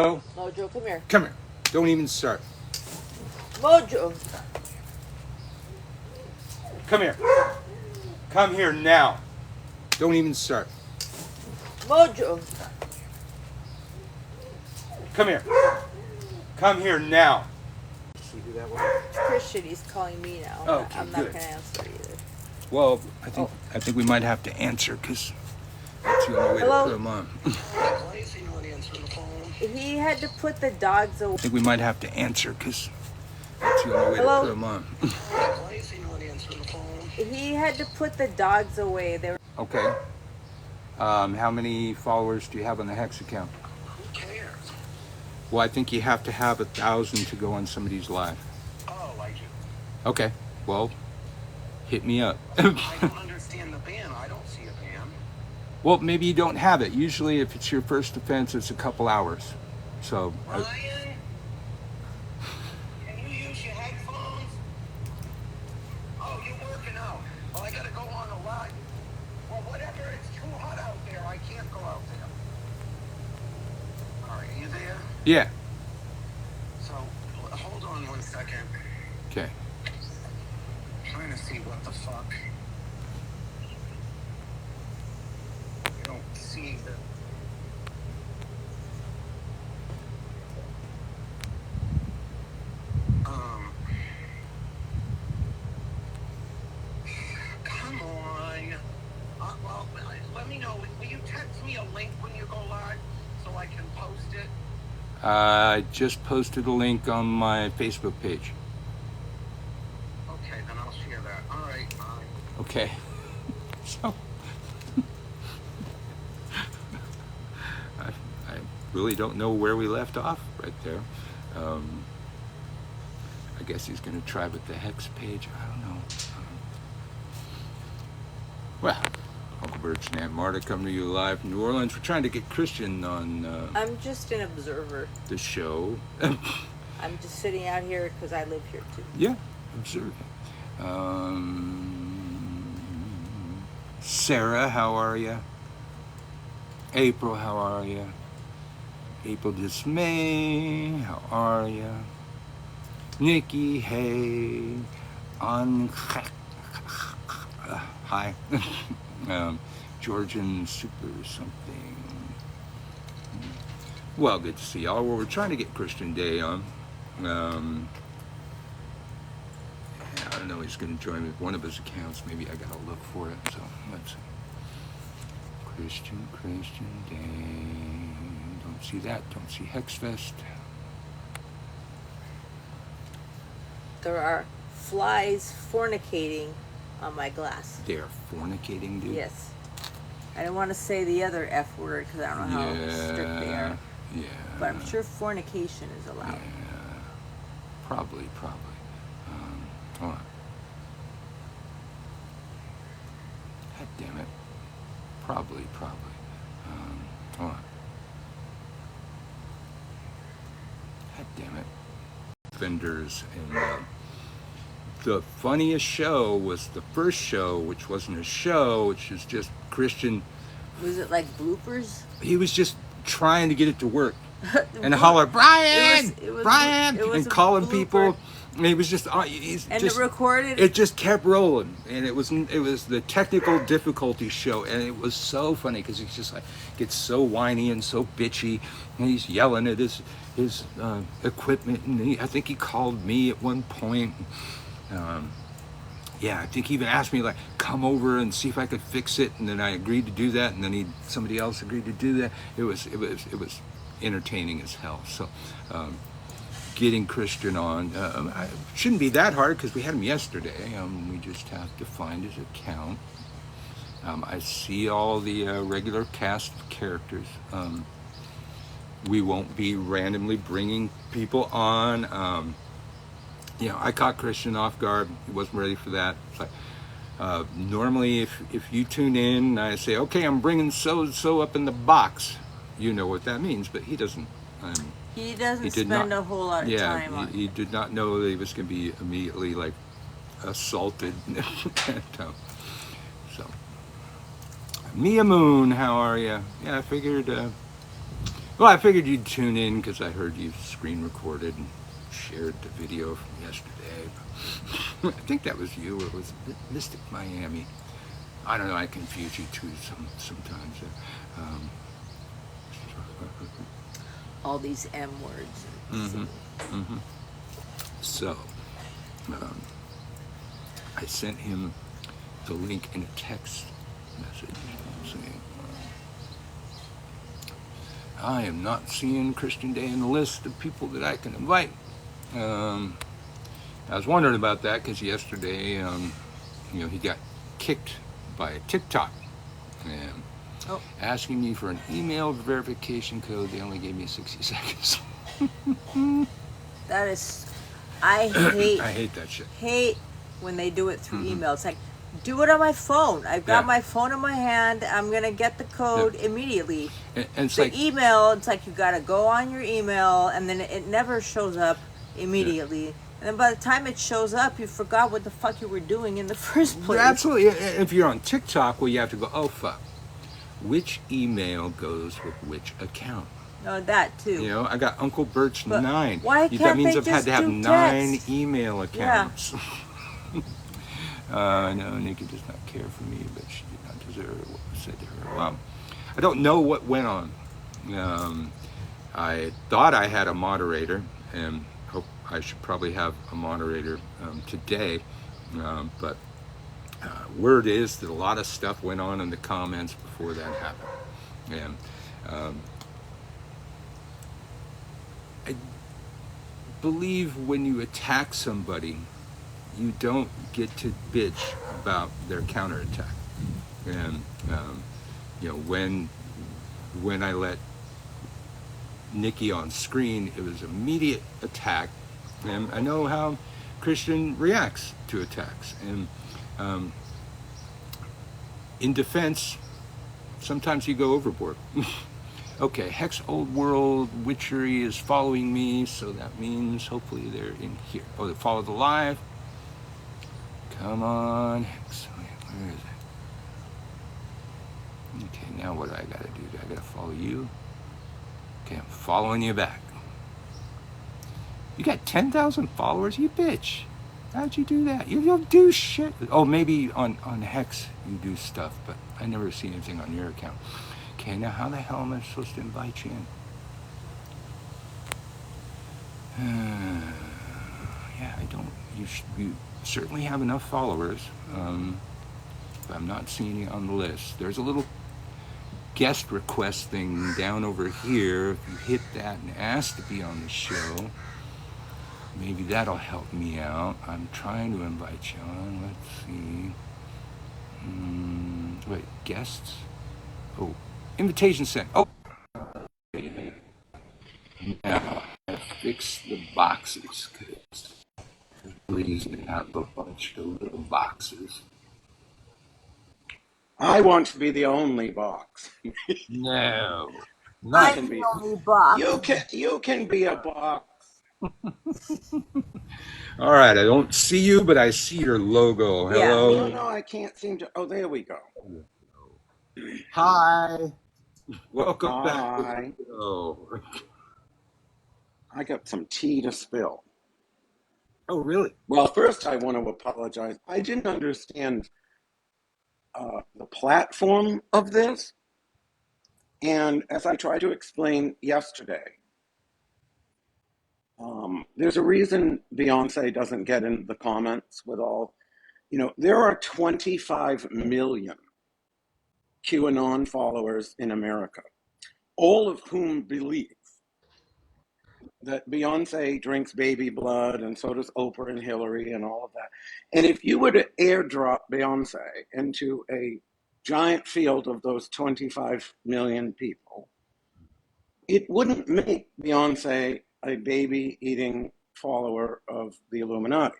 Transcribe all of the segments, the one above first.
Mojo, come here. Come here. Don't even start. Mojo. Come here. Come here now. Don't even start. Mojo. Come here. Come here now. See who that was? Christian, he's calling me now. Okay, I'm not good. going to answer either. Well, I think we might have to answer because that's the only way Hello? to put him on. He had to put the dogs away. I think we might have to answer because that's the only way Hello? to put him on. He had to put the dogs away. They were. Okay. How many followers do you have on the Hex account? Who cares? Well, I think you have to have 1,000 to go on somebody's live. Oh, I do. Okay. Well, hit me up. I don't understand the ban. I don't see a ban. Well, maybe you don't have it. Usually, if it's your first offense, it's a couple hours. So. Ryan, can you use your headphones? Oh, you're working out. Well, I gotta go on a live. Well, whatever. It's too hot out there. I can't go out there. All right, are you there? Yeah. So, hold on 1 second. Okay. Trying to see what the fuck. I don't see the. Come on. Well, let me know. Will you text me a link when you go live so I can post it? I just posted a link on my Facebook page. Okay, then I'll share that. All right, bye. Okay. So. I really don't know where we left off right there. I guess he's going to try with the Hex page. I don't know. Well, Uncle Birch and Aunt Marta come to you live from New Orleans. We're trying to get Christian on I'm just an observer. the show. I'm just sitting out here because I live here too. Yeah, observing. Sarah, how are you? April, how are you? April Dismay, how are you? Nikki, hey. Hi. Georgian Super something. Well, good to see y'all. Well, we're trying to get Christian Day on. I don't know, he's going to join me with one of his accounts. Maybe I got to look for it. So let's see. Christian Day. Don't see that. Don't see Hexfest. There are flies fornicating on my glass. They're fornicating, dude. Yes. I don't want to say the other F word because I don't know how strict they are. Yeah. But I'm sure fornication is allowed. Yeah. Probably. Hold on. God damn it. Probably. Hold on. God damn it. Vendors and the funniest show was the first show, which wasn't a show, which was just Christian. Was it like bloopers? He was just trying to get it to work and holler, Brian, Brian, and calling people. And he was just, it recorded. It just kept rolling, and it was the technical difficulty show, and it was so funny because he's just like gets so whiny and so bitchy, and he's yelling at his equipment, and I think he called me at one point. Yeah, I think he even asked me like come over and see if I could fix it, and then I agreed to do that, and then somebody else agreed to do that. It was entertaining as hell. So getting Christian on shouldn't be that hard because we had him yesterday. We just have to find his account. I see all the regular cast of characters. We won't be randomly bringing people on. I caught Christian off guard. He wasn't ready for that. It's like, normally, if you tune in and I say, okay, I'm bringing so up in the box, you know what that means, but he doesn't. He doesn't spend a whole lot of time on it. He did not know that he was going to be immediately like assaulted. So, Mia Moon, how are you? Yeah, I figured Well, I figured you'd tune in because I heard you screen recorded and shared the video from yesterday. I think that was you, or it was Mystic Miami. I don't know. I confuse you two sometimes. Um, All these M words. hmm hmm So, um, I sent him the link in a text message saying, I am not seeing Christian Day in the list of people that I can invite. Um, I was wondering about that because yesterday, he got kicked by TikTok and Oh, asking me for an email verification code. They only gave me 60 seconds. that is. I hate I hate that shit. hate when they do it through Hmm. email. It's like, do it on my phone. I've got Yeah. my phone in my hand. I'm gonna get the Yeah. code immediately. And it's The like, email, it's like you gotta go on your email, and then it never shows up immediately. And then by the time it shows up, you forgot what the fuck you were doing in the first place. absolutely. If you're on TikTok, well, you have to go, oh, fuck. Which email goes with which account? No, that too. I got Uncle Bert's But 9. why That can't means they I've had just to have do 9 text? email Yeah. accounts. No, Nikki does not care for me, but she did not deserve what was said to her. Well, I don't know what went on. I thought I had a moderator, and hope I should probably have a moderator today. But word is that a lot of stuff went on in the comments before that happened. And um, I believe when you attack somebody, you don't get to bitch about their counterattack. And when I let Nikki on screen, it was immediate attack, and I know how Christian reacts to attacks. And um, in defense, sometimes you go overboard. Okay, Hex Old World Witchery is following me, so that means hopefully they're in here. Oh, they followed the live. Come on, Hex. Where is it? Okay, now what do I gotta do? Do I gotta follow you? Okay, I'm following you back. You got 10,000 followers, you bitch. How'd you do that? You don't do shit. Oh, maybe on Hex you do stuff, but I never see anything on your account. Okay, now how the hell am I supposed to invite you in? Yeah, I don't. You certainly have enough followers, but I'm not seeing you on the list. There's a little guest request thing down over here. If you hit that and ask to be on the show, maybe that'll help me out. I'm trying to invite you on. Let's see. Wait, guests? Oh, invitation sent. Oh, now I fix the boxes because please have a bunch of little boxes. I want to be the only box. No, You not. I'm can the be only box. you can be a box. All right, I don't see you, but I see your logo. Yeah. Hello. No, I can't seem to. Oh, there we go. Hi. Welcome back to the Hi. show. I got some tea to spill. Oh, really? Well, first I want to apologize. I didn't understand the platform of this, and as I tried to explain yesterday, there's a reason Beyonce doesn't get in the comments with all. There are 25 million QAnon followers in America, all of whom believe that Beyonce drinks baby blood, and so does Oprah and Hillary and all of that. And if you were to airdrop Beyonce into a giant field of those 25 million people, it wouldn't make Beyonce a baby eating follower of the Illuminati.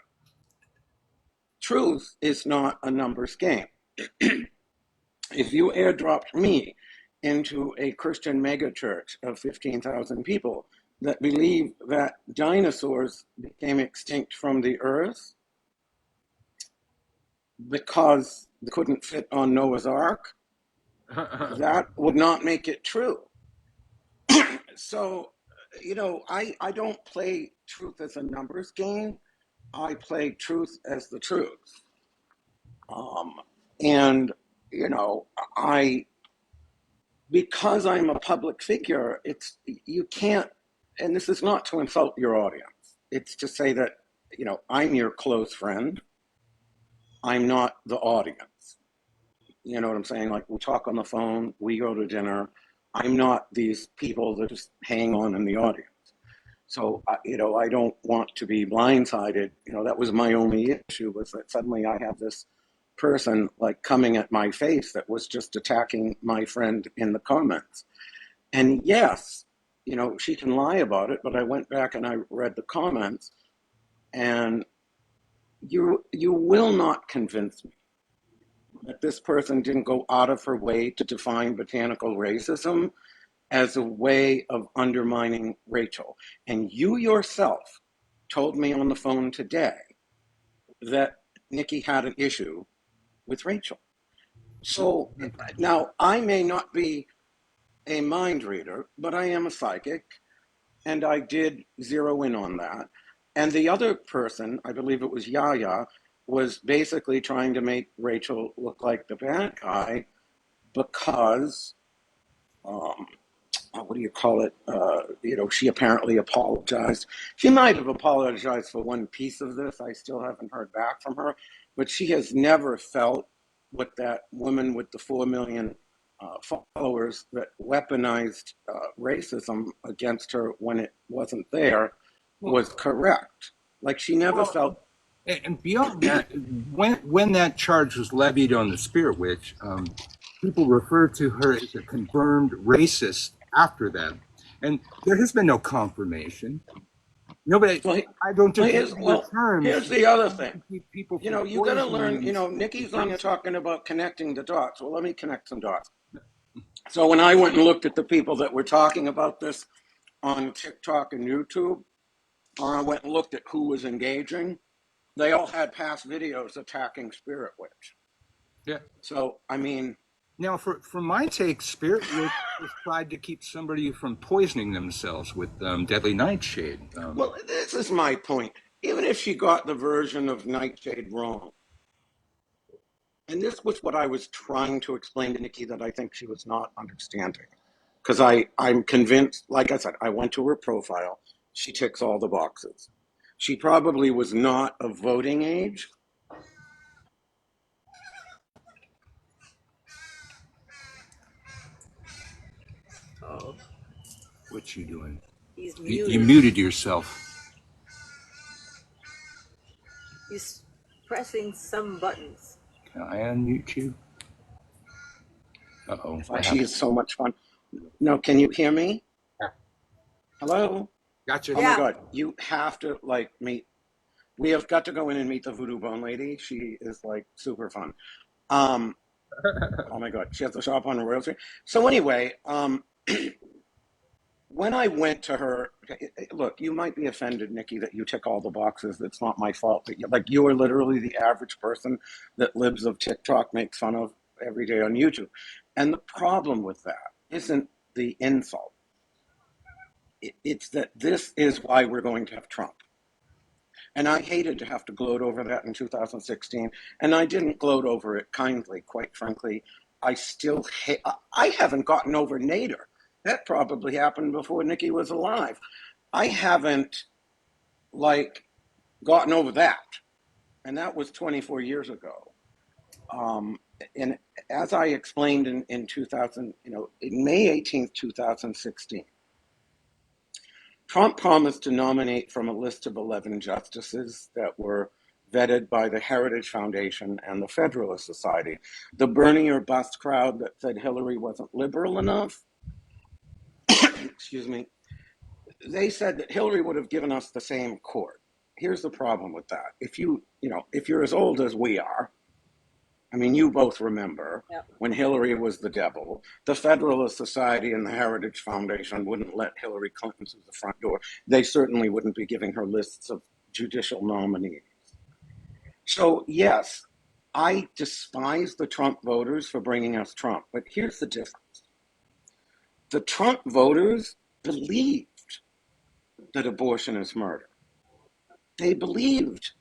Truth is not a numbers game. If you airdropped me into a Christian megachurch of 15,000 people that believe that dinosaurs became extinct from the earth because they couldn't fit on Noah's Ark, that would not make it true. So, I don't play truth as a numbers game. I play truth as the truth. Um, and, you know, I, because I'm a public figure, you can't, and this is not to insult your audience. It's to say that, I'm your close friend. I'm not the audience. You know what I'm saying? Like we talk on the phone, we go to dinner. I'm not these people that just hang on in the audience. So, I don't want to be blindsided. That was my only issue, was that suddenly I have this person like coming at my face that was just attacking my friend in the comments. And yes, she can lie about it, but I went back and I read the comments, and you will not convince me that this person didn't go out of her way to define botanical racism as a way of undermining Rachel. And you yourself told me on the phone today that Nikki had an issue with Rachel. So now I may not be a mind reader, but I am a psychic, and I did zero in on that. And the other person, I believe it was Yaya, was basically trying to make Rachel look like the bad guy because what do you call it? She apparently apologized. She might have apologized for one piece of this. I still haven't heard back from her, but she has never felt what that woman with the 4 million followers that weaponized racism against her when it wasn't there Well, was correct. Like she never well, felt. and beyond that, when that charge was levied on the Spirit Witch, people referred to her as a confirmed racist after that, and there has been no confirmation. Nobody, Well, I don't well, agree here's, with your well, terms. here's the other thing. Keep people from You got to learn. poisoning Nikki's on here themselves. talking about connecting the dots. Well, let me connect some dots. So when I went and looked at the people that were talking about this on TikTok and YouTube, or I went and looked at who was engaging, they all had past videos attacking Spirit Witch. Yeah. So, I mean, Now, for my take, Spirit Witch has tried to keep somebody from poisoning themselves with deadly nightshade. well, this is my point. Even if she got the version of Nightshade wrong, and this was what I was trying to explain to Nikki that I think she was not understanding. Because I'm convinced, like I said, I went to her profile. She ticks all the boxes. She probably was not of voting age. Oh, What you doing? he's You muted. muted yourself. He's pressing some buttons. Can I unmute you? Uh-oh, what She happened? is so much fun. No, can you hear me? Yeah. Hello? Gotcha. Oh my Yeah. God, you have to like meet. We have got to go in and meet the Voodoo Bone Lady. She is like super fun. Um, oh my God, she has a shop on Royal Street. So anyway, when I went to her, look, you might be offended, Nikki, that you tick all the boxes. It's not my fault. Like you are literally the average person that libs of TikTok makes fun of every day on YouTube. And the problem with that isn't the insult. It's that this is why we're going to have Trump. And I hated to have to gloat over that in 2016. And I didn't gloat over it kindly, quite frankly. I still I haven't gotten over Nader. That probably happened before Nikki was alive. I haven't like gotten over that. And that was 24 years ago. And as I explained in 2000, in May 18th, 2016, Trump promised to nominate from a list of 11 justices that were vetted by the Heritage Foundation and the Federalist Society. The Bernie or bust crowd that said Hillary wasn't liberal enough, excuse me, they said that Hillary would have given us the same court. Here's the problem with that. If you're as old as we are, I mean, you both remember Yep. when Hillary was the devil, the Federalist Society and the Heritage Foundation wouldn't let Hillary Clinton through the front door. They certainly wouldn't be giving her lists of judicial nominees. So, yes, I despise the Trump voters for bringing us Trump. But here's the difference. The Trump voters believed that abortion is murder. They believed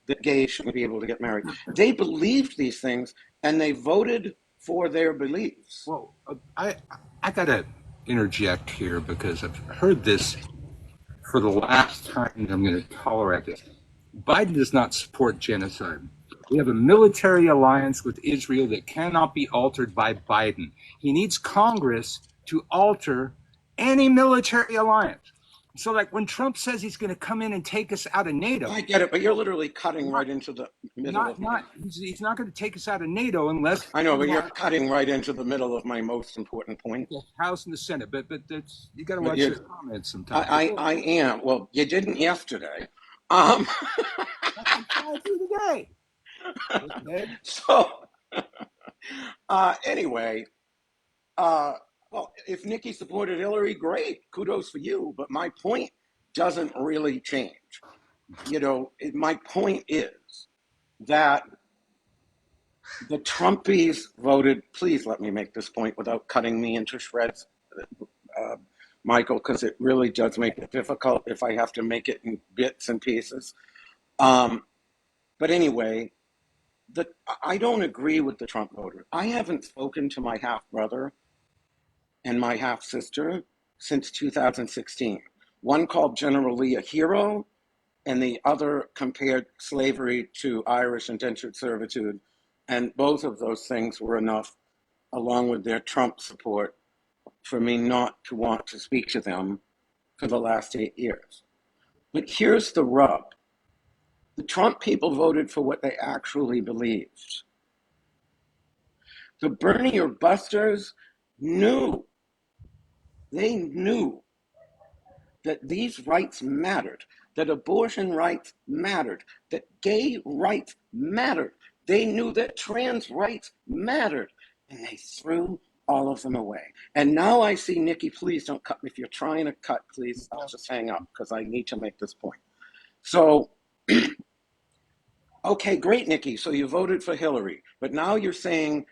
that gays shouldn't be able to get married. They believed these things, and they voted for their beliefs. Well, I gotta interject here because I've heard this for the last time, and I'm going to tolerate this. Biden does not support genocide. We have a military alliance with Israel that cannot be altered by Biden. He needs Congress to alter any military alliance. So, like when Trump says he's going to come in and take us out of NATO, I get it, but you're literally cutting not, right into the middle of my. he's not going to take us out of NATO unless I know, but we you're have cutting right into the middle of my most important point. the House and the Senate. But that's, you got to But watch you, your comments sometimes. But I am. Well, you didn't yesterday. Um, I'm trying to today. Okay. so, anyway, uh, well, if Nikki supported Hillary, great, kudos for you. But my point doesn't really change. My point is that the Trumpies voted. Please let me make this point without cutting me into shreds, uh, Michael, because it really does make it difficult if I have to make it in bits and pieces. But anyway, I don't agree with the Trump voter. I haven't spoken to my half brother and my half sister since 2016. One called General Lee a hero, and the other compared slavery to Irish indentured servitude. And both of those things were enough, along with their Trump support, for me not to want to speak to them for the last 8 years. But here's the rub. The Trump people voted for what they actually believed. The Bernie or Busters knew, they knew that these rights mattered, that abortion rights mattered, that gay rights mattered. They knew that trans rights mattered, and they threw all of them away. And now I see, Nikki, please don't cut me. If you're trying to cut, please, I'll just hang up because I need to make this point. So, okay, great, Nikki. So you voted for Hillary, but now you're saying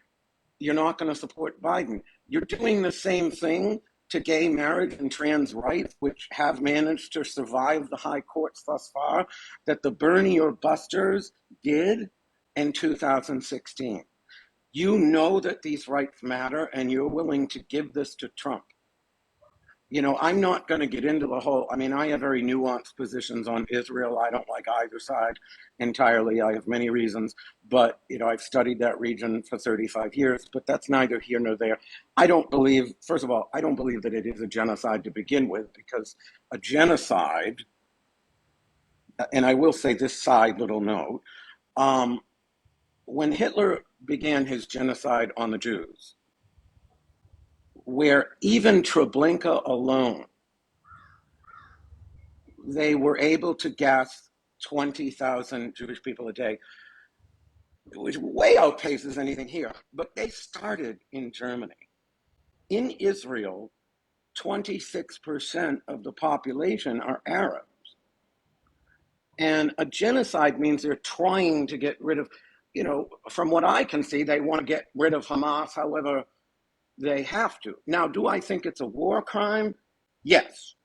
you're not going to support Biden. You're doing the same thing to gay marriage and trans rights, which have managed to survive the high courts thus far, that the Bernie or Busters did in 2016. You know that these rights matter, and you're willing to give this to Trump. I'm not going to get into the whole, I have very nuanced positions on Israel. I don't like either side entirely. I have many reasons, but, I've studied that region for 35 years, but that's neither here nor there. First of all, I don't believe that it is a genocide to begin with, because a genocide, and I will say this side little note, when Hitler began his genocide on the Jews, where even Treblinka alone, they were able to gas 20,000 Jewish people a day, which way outpaces anything here. But they started in Germany. In Israel, 26% of the population are Arabs. And a genocide means they're trying to get rid of, from what I can see, they want to get rid of Hamas however they have to. Now, do I think it's a war crime? Yes.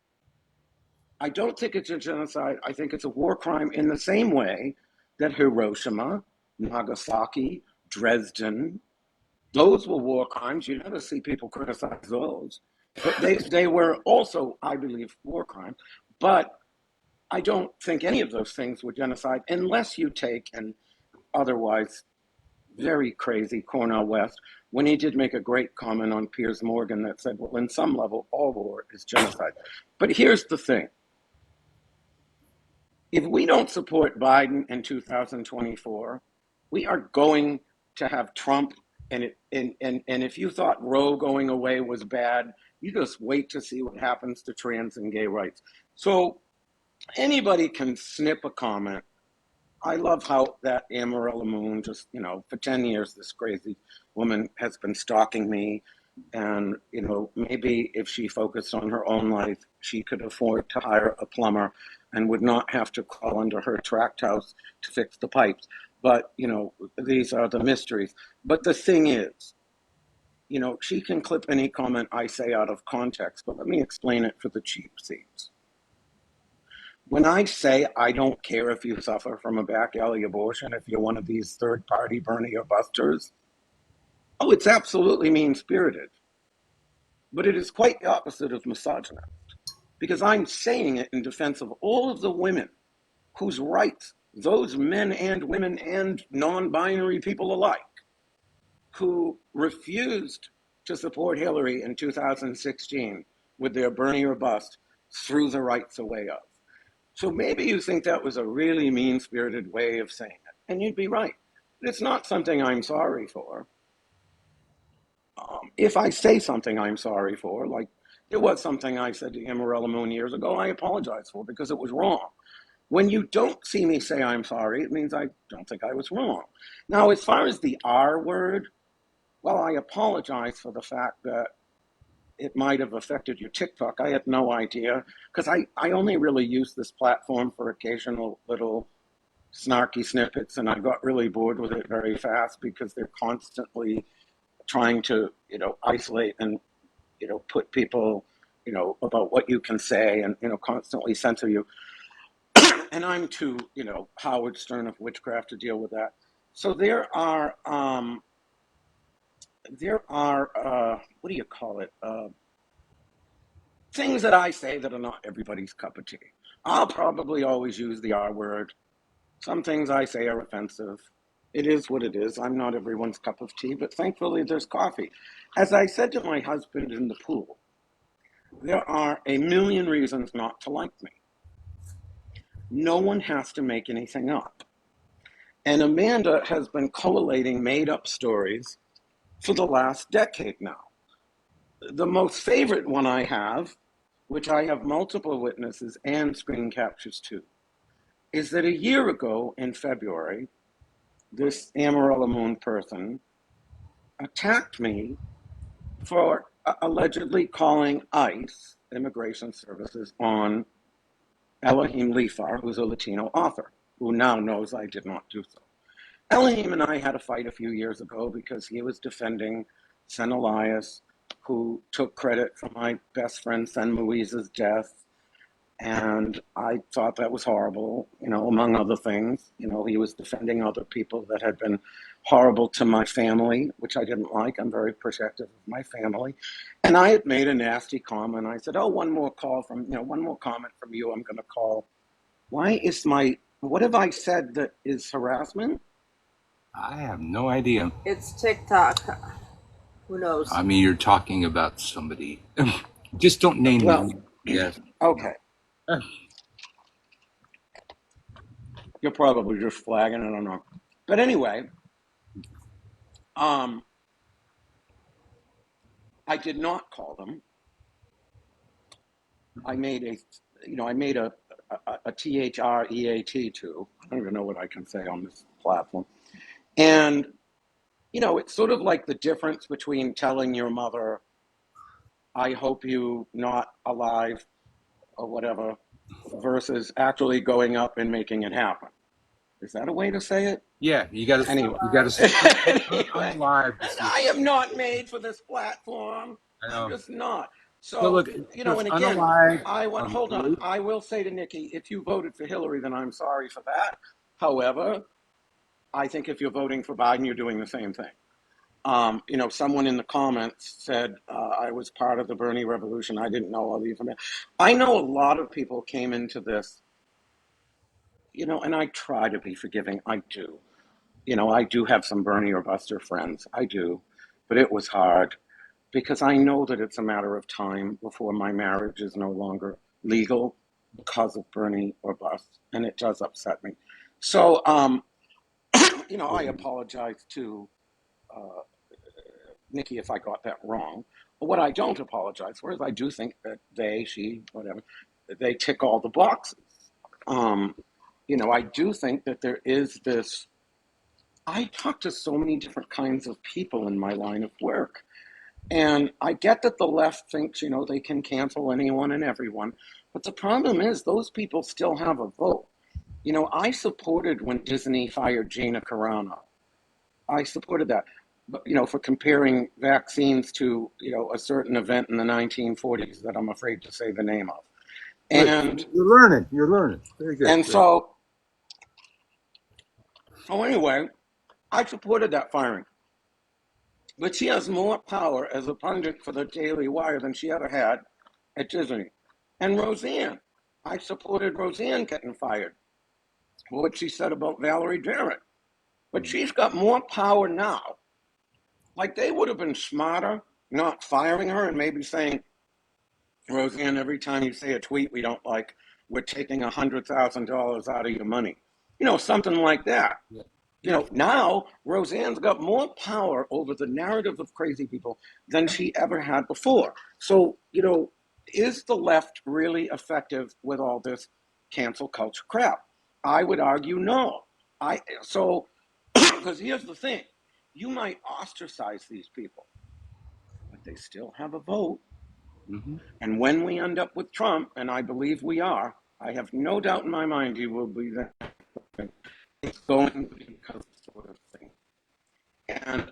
I don't think it's a genocide. I think it's a war crime in the same way that Hiroshima, Nagasaki, Dresden, those were war crimes. You never see people criticize those. But they were also, I believe, war crimes. But I don't think any of those things were genocide unless you take an otherwise very crazy Cornel West, when he did make a great comment on Piers Morgan that said, well, in some level, all war is genocide. But here's the thing. If we don't support Biden in 2024, we are going to have Trump. And if you thought Roe going away was bad, you just wait to see what happens to trans and gay rights. So anybody can snip a comment. I love how that Amarilla Moon just, for 10 years, this crazy woman has been stalking me. And, maybe if she focused on her own life, she could afford to hire a plumber and would not have to crawl under her tract house to fix the pipes. But, these are the mysteries. But the thing is, she can clip any comment I say out of context, but let me explain it for the cheap seats. When I say I don't care if you suffer from a back alley abortion, if you're one of these third-party Bernie or busters, it's absolutely mean-spirited. But it is quite the opposite of misogynist, because I'm saying it in defense of all of the women whose rights those men and women and non-binary people alike who refused to support Hillary in 2016 with their Bernie or bust threw the rights away of. So maybe you think that was a really mean-spirited way of saying it, and you'd be right. But it's not something I'm sorry for. If I say something I'm sorry for, like there was something I said to Amarella Moon years ago, I apologize for because it was wrong. When you don't see me say I'm sorry, it means I don't think I was wrong. Now, as far as the R word, well, I apologize for the fact that it might have affected your TikTok. I had no idea because I only really use this platform for occasional little snarky snippets, and I got really bored with it very fast because they're constantly trying to, isolate and, put people, about what you can say and, constantly censor you. And I'm too, Howard Stern of witchcraft to deal with that. So there are what do you call it? Things that I say that are not everybody's cup of tea. I'll probably always use the R word. Some things I say are offensive. It is what it is. I'm not everyone's cup of tea, but thankfully there's coffee. As I said to my husband in the pool, there are a million reasons not to like me. No one has to make anything up. And Amanda has been collating made-up stories for the last decade now. The most favorite one I have, which I have multiple witnesses and screen captures too, is that a year ago in February, this Amarella Moon person attacked me for allegedly calling ICE, Immigration Services, on Elohim Lifar, who's a Latino author, who now knows I did not do so. Elohim and I had a fight a few years ago because he was defending Sen Elias, who took credit for my best friend Sen Louise's death. And I thought that was horrible, among other things. He was defending other people that had been horrible to my family, which I didn't like. I'm very protective of my family. And I had made a nasty comment. I said, one more comment from you, I'm going to call. What have I said that is harassment? I have no idea. It's TikTok. Who knows? I mean, you're talking about somebody. Just don't name them. Yes. Okay. You're probably just flagging, I don't know. But anyway, I did not call them. I made a THREAT too. I don't even know what I can say on this platform. And, it's sort of like the difference between telling your mother, I hope you not alive or whatever, versus actually going up and making it happen. Is that a way to say it? Yeah, you got to. Anyway. You got to say Anyway, live. I am not made for this platform. I'm just not. So look, and again, hold on. I will say to Nikki, if you voted for Hillary, then I'm sorry for that. However, I think if you're voting for Biden, you're doing the same thing. Someone in the comments said I was part of the Bernie Revolution. I didn't know all the information. I know a lot of people came into this, and I try to be forgiving. I do. I do have some Bernie or Buster friends. I do. But it was hard because I know that it's a matter of time before my marriage is no longer legal because of Bernie or Bust. And it does upset me. So, I apologize to Nikki if I got that wrong. But what I don't apologize for is I do think that she, whatever, they tick all the boxes. I do think that there is this. I talk to so many different kinds of people in my line of work. And I get that the left thinks, they can cancel anyone and everyone. But the problem is those people still have a vote. I supported when Disney fired Gina Carano. I supported that. for comparing vaccines to, a certain event in the 1940s that I'm afraid to say the name of. Good. And You're learning. You're learning. Very good. and so anyway, I supported that firing. But she has more power as a pundit for the Daily Wire than she ever had at Disney. And Roseanne, I supported Roseanne getting fired for what she said about Valerie Jarrett. But she's got more power now. Like, they would have been smarter not firing her and maybe saying, Roseanne, every time you say a tweet we don't like, we're taking $100,000 out of your money. Something like that. Yeah. Now Roseanne's got more power over the narrative of crazy people than she ever had before. So, is the left really effective with all this cancel culture crap? I would argue no. Because here's the thing, you might ostracize these people, but they still have a vote. Mm-hmm. And when we end up with Trump, and I believe we are, I have no doubt in my mind he will be there. It's going to be because of this sort of thing. And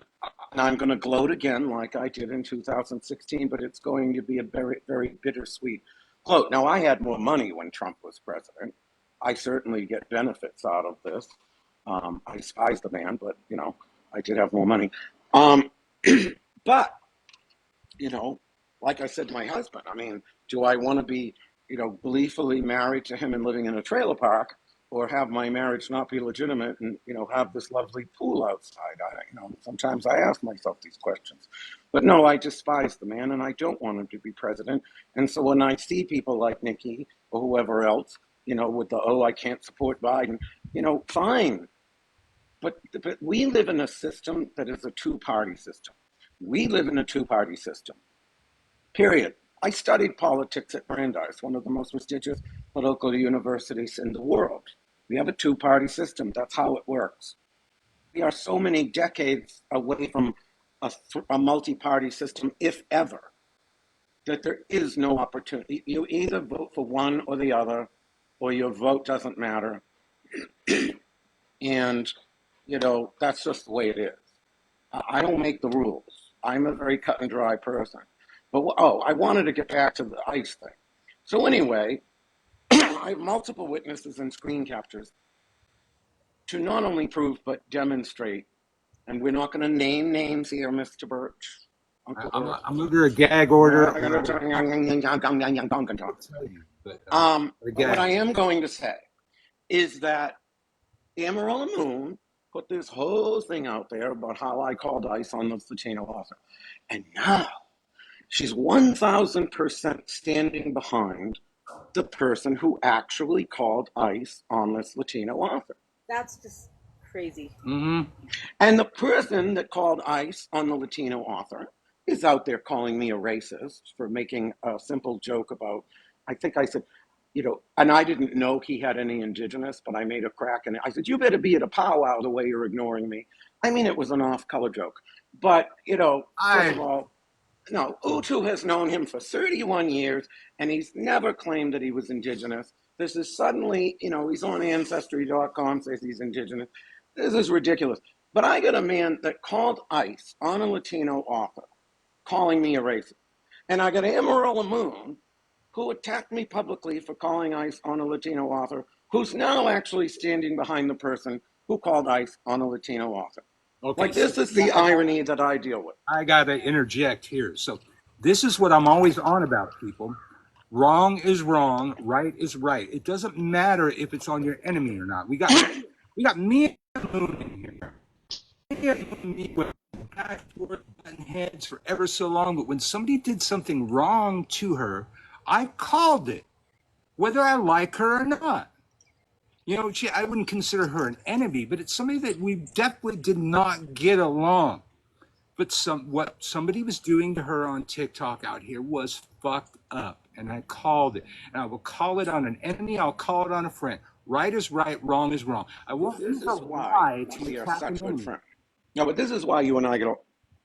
I'm going to gloat again like I did in 2016, but it's going to be a very, very bittersweet gloat. Now, I had more money when Trump was president. I certainly get benefits out of this. I despise the man, but, I did have more money. But, like I said to my husband, do I want to be, gleefully married to him and living in a trailer park, or have my marriage not be legitimate and, have this lovely pool outside? Sometimes I ask myself these questions. But no, I despise the man and I don't want him to be president. And so when I see people like Nikki or whoever else, with I can't support Biden, fine. But we live in a system that is a two-party system. We live in a two-party system, period. I studied politics at Brandeis, one of the most prestigious political universities in the world. We have a two-party system. That's how it works. We are so many decades away from a multi-party system, if ever, that there is no opportunity. You either vote for one or the other, or your vote doesn't matter. And, that's just the way it is. I don't make the rules. I'm a very cut and dry person. But, I wanted to get back to the ICE thing. So anyway, I have multiple witnesses and screen captures to not only prove but demonstrate, and we're not going to name names here, Mr. Birch. I'm under a gag order. But But what I am going to say is that Amarola Moon put this whole thing out there about how I called ICE on the Latino author. And now she's 1,000% standing behind the person who actually called ICE on this Latino author. That's just crazy. Mm-hmm. And the person that called ICE on the Latino author is out there calling me a racist for making a simple joke about, I think I said, and I didn't know he had any indigenous, but I made a crack and I said, you better be at a powwow the way you're ignoring me. It was an off-color joke. But, first of all, no, Utu has known him for 31 years, and he's never claimed that he was indigenous. This is suddenly, he's on Ancestry.com, says he's indigenous. This is ridiculous. But I got a man that called ICE on a Latino author, calling me a racist. And I got Amarola Moon, who attacked me publicly for calling ICE on a Latino author, who's now actually standing behind the person who called ICE on a Latino author. Okay, this is the irony that I deal with. I got to interject here. So this is what I'm always on about, people. Wrong is wrong, right is right. It doesn't matter if it's on your enemy or not. We got me and Moon in here. Me with back forth button heads for ever so long, but when somebody did something wrong to her, I called it, whether I like her or not. I wouldn't consider her an enemy, but it's somebody that we definitely did not get along. But what somebody was doing to her on TikTok out here was fucked up, and I called it. And I will call it on an enemy. I'll call it on a friend. Right is right. Wrong is wrong. I won't use her lie to attack an enemy. No, but this is why you and I get,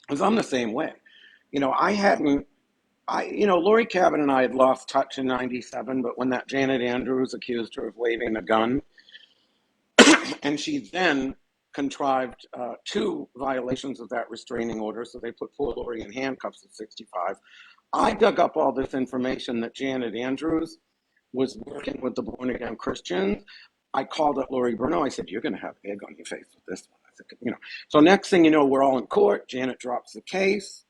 because I'm the same way. Lori Cabot and I had lost touch in '97, but when that Janet Andrews accused her of waving a gun, and she then contrived two violations of that restraining order, so they put poor Lori in handcuffs at 65. I dug up all this information that Janet Andrews was working with the born again Christians. I called up Lori Bruno. I said, "You're going to have egg on your face with this one." I said, So next thing you know, we're all in court. Janet drops the case.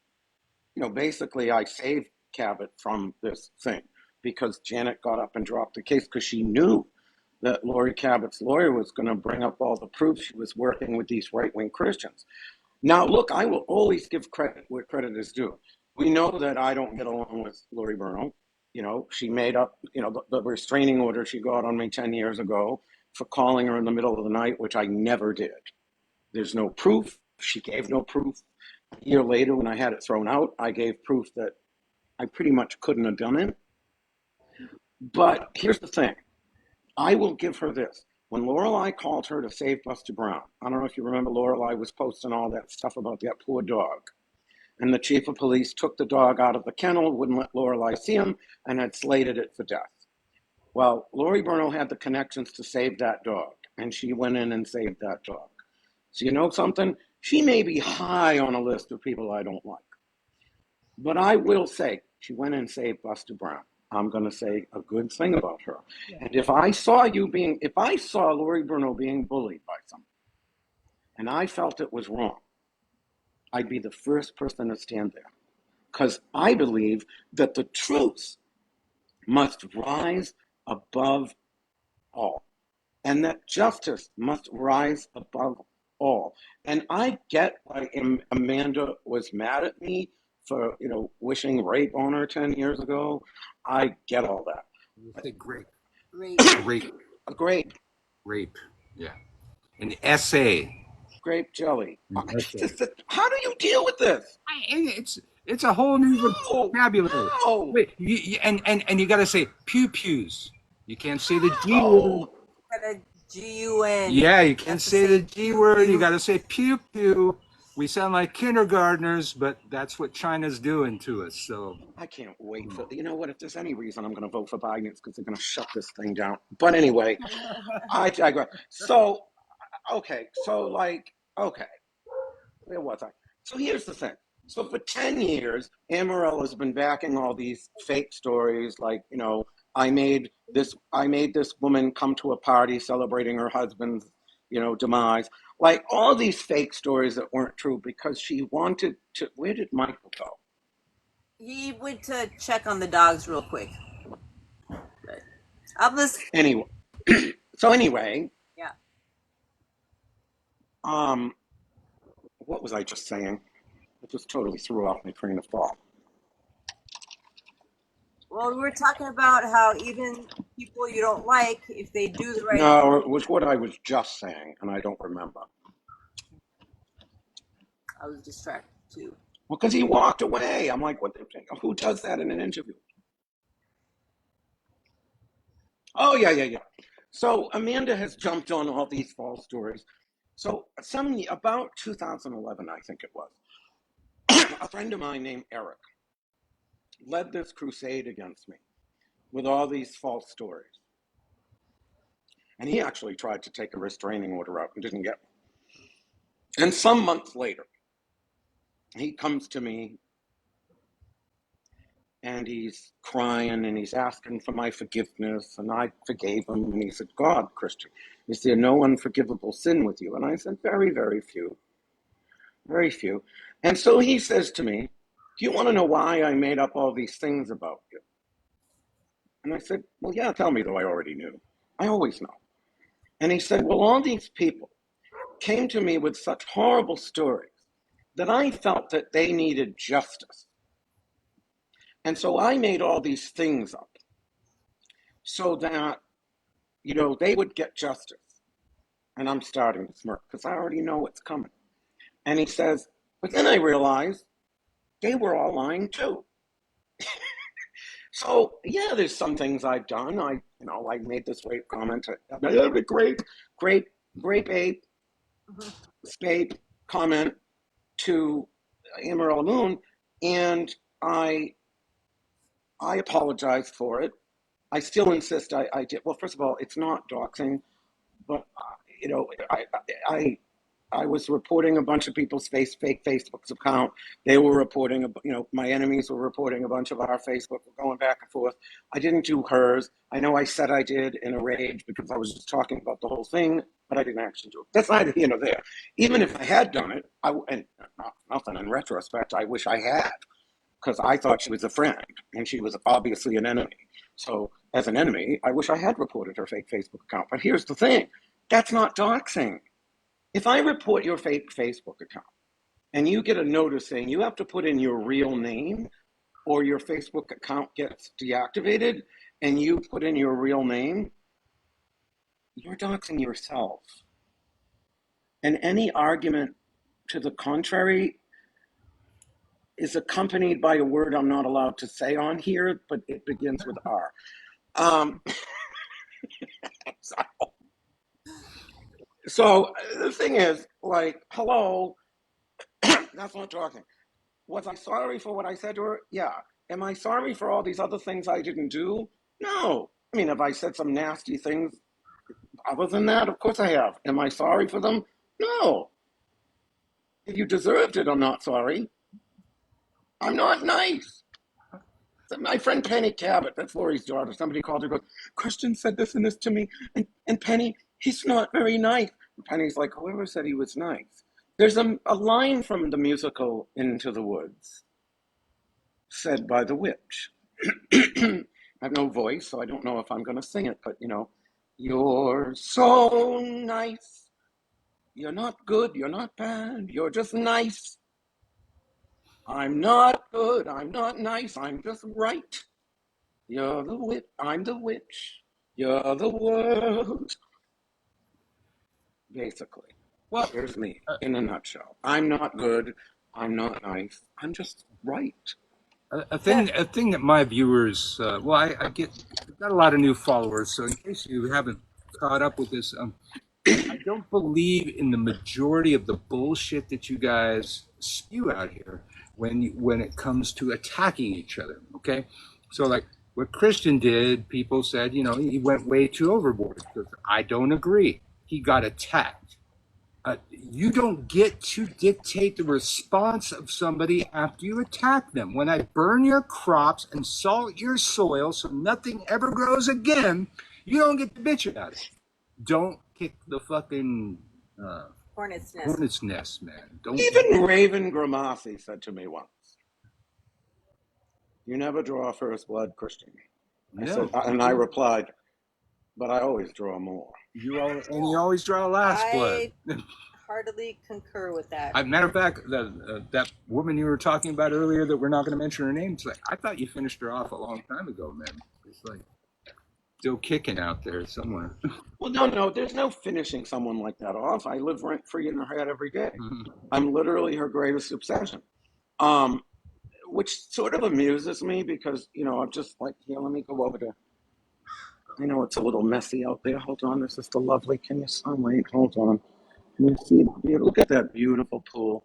Basically, I saved Cabot from this thing because Janet got up and dropped the case because she knew that Lori Cabot's lawyer was going to bring up all the proof she was working with these right-wing Christians. Now, look, I will always give credit where credit is due. We know that I don't get along with Lori Bruno. She made up, the restraining order she got on me 10 years ago for calling her in the middle of the night, which I never did. There's no proof. She gave no proof. A year later, when I had it thrown out, I gave proof that I pretty much couldn't have done it. But here's the thing. I will give her this. When Lorelei called her to save Buster Brown, I don't know if you remember, Lorelei was posting all that stuff about that poor dog. And the chief of police took the dog out of the kennel, wouldn't let Lorelei see him, and had slated it for death. Well, Lori Bruno had the connections to save that dog, and she went in and saved that dog. So you know something? She may be high on a list of people I don't like. But I will say, she went and saved Buster Brown. I'm going to say a good thing about her. Yeah. And if I saw Lori Bruno being bullied by someone, and I felt it was wrong, I'd be the first person to stand there. Because I believe that the truth must rise above all. And that justice must rise above all. And I get why Amanda was mad at me for, wishing rape on her 10 years ago. I get all that. You say grape. Rape. Rape. Yeah. An essay. Grape jelly. How do you deal with this? It's a whole new vocabulary. No. Wait, and you got to say pew pews. You can't say the G word. G-U-N. Yeah, you can't say the G word. You got to say pew pew. We sound like kindergartners, but that's what China's doing to us. So I can't wait for, what, if there's any reason I'm going to vote for Biden, it's because they're going to shut this thing down. But anyway, I digress. So, okay, where was I? So here's the thing. So for 10 years, Amarillo has been backing all these fake stories like, I made this woman come to a party celebrating her husband's, demise. Like all these fake stories that weren't true because she wanted to. Where did Michael go? He went to check on the dogs real quick. I'm listening. Anyway, Yeah. What was I just saying? It just totally threw off my train of thought. Well, we were talking about how even people you don't like, if they do the right thing. No, it was what I was just saying, and I don't remember. I was distracted too. Well, because he walked away. I'm like, what? Who does that in an interview? Oh, yeah. So Amanda has jumped on all these false stories. So about 2011, I think it was, a friend of mine named Eric led this crusade against me with all these false stories. And he actually tried to take a restraining order out and didn't get one. And some months later, he comes to me and he's crying and he's asking for my forgiveness, and I forgave him. And he said, God, Christian, is there no unforgivable sin with you? And I said, very, very few. Very few. And so he says to me, do you want to know why I made up all these things about you? And I said, well, yeah, tell me, though I already knew. I always know. And he said, well, all these people came to me with such horrible stories that I felt that they needed justice. And so I made all these things up so that, they would get justice. And I'm starting to smirk because I already know what's coming. And he says, but then I realized they were all lying too. So, yeah, there's some things I've done. I made this rape comment. Grape ape, spape comment to Amarillo Moon. And I apologized for it. I still insist I did. Well, first of all, it's not doxing, but, I was reporting a bunch of people's fake Facebook's account. They were reporting, my enemies were reporting a bunch of our Facebook. We're going back and forth. I didn't do hers. I know I said I did in a rage because I was just talking about the whole thing, but I didn't actually do it. That's neither here nor there. Even if I had done it, and nothing in retrospect, I wish I had, because I thought she was a friend and she was obviously an enemy. So as an enemy, I wish I had reported her fake Facebook account. But here's the thing, that's not doxing. If I report your fake Facebook account and you get a notice saying you have to put in your real name or your Facebook account gets deactivated and you put in your real name, you're doxing yourself. And any argument to the contrary is accompanied by a word I'm not allowed to say on here, but it begins with R. So the thing is, like, hello, that's not talking. Was I sorry for what I said to her? Yeah. Am I sorry for all these other things I didn't do? No. I mean, have I said some nasty things other than that? Of course I have. Am I sorry for them? No. If you deserved it, I'm not sorry. I'm not nice. My friend Penny Cabot, that's Lori's daughter, somebody called her, goes, Christian said this and this to me, and Penny, he's not very nice. And Penny's like, whoever said he was nice? There's a line from the musical Into the Woods, said by the witch. I have no voice, so I don't know if I'm going to sing it, but you're so nice. You're not good, you're not bad, you're just nice. I'm not good, I'm not nice, I'm just right. You're the witch, I'm the witch, you're the world. Basically, Well, here's me in a nutshell. I'm not good, I'm not nice, I'm just right. a thing that my viewers, I've got a lot of new followers, so in case you haven't caught up with this, I don't believe in the majority of the bullshit that you guys spew out here when it comes to attacking each other. Okay, so like what Christian did, people said, he went way too overboard. I don't agree. He got attacked. You don't get to dictate the response of somebody after you attack them. When I burn your crops and salt your soil so nothing ever grows again, you don't get to bitch about it. Don't kick the fucking hornet's nest, man. Don't. Even Raven Grimassi said to me once, you never draw first blood, Christian. I replied, but I always draw more. You always draw last blood. Heartily concur with that. Matter of fact, that woman you were talking about earlier that we're not going to mention her name, it's like, I thought you finished her off a long time ago, man. It's like still kicking out there somewhere. Well, no, there's no finishing someone like that off. I live rent free in her head every day. I'm literally her greatest obsession, which sort of amuses me because I'm just like, here, let me go over to. I know it's a little messy out there. Hold on, this is the lovely. Can you wait? Hold on. Can you see? Look at that beautiful pool.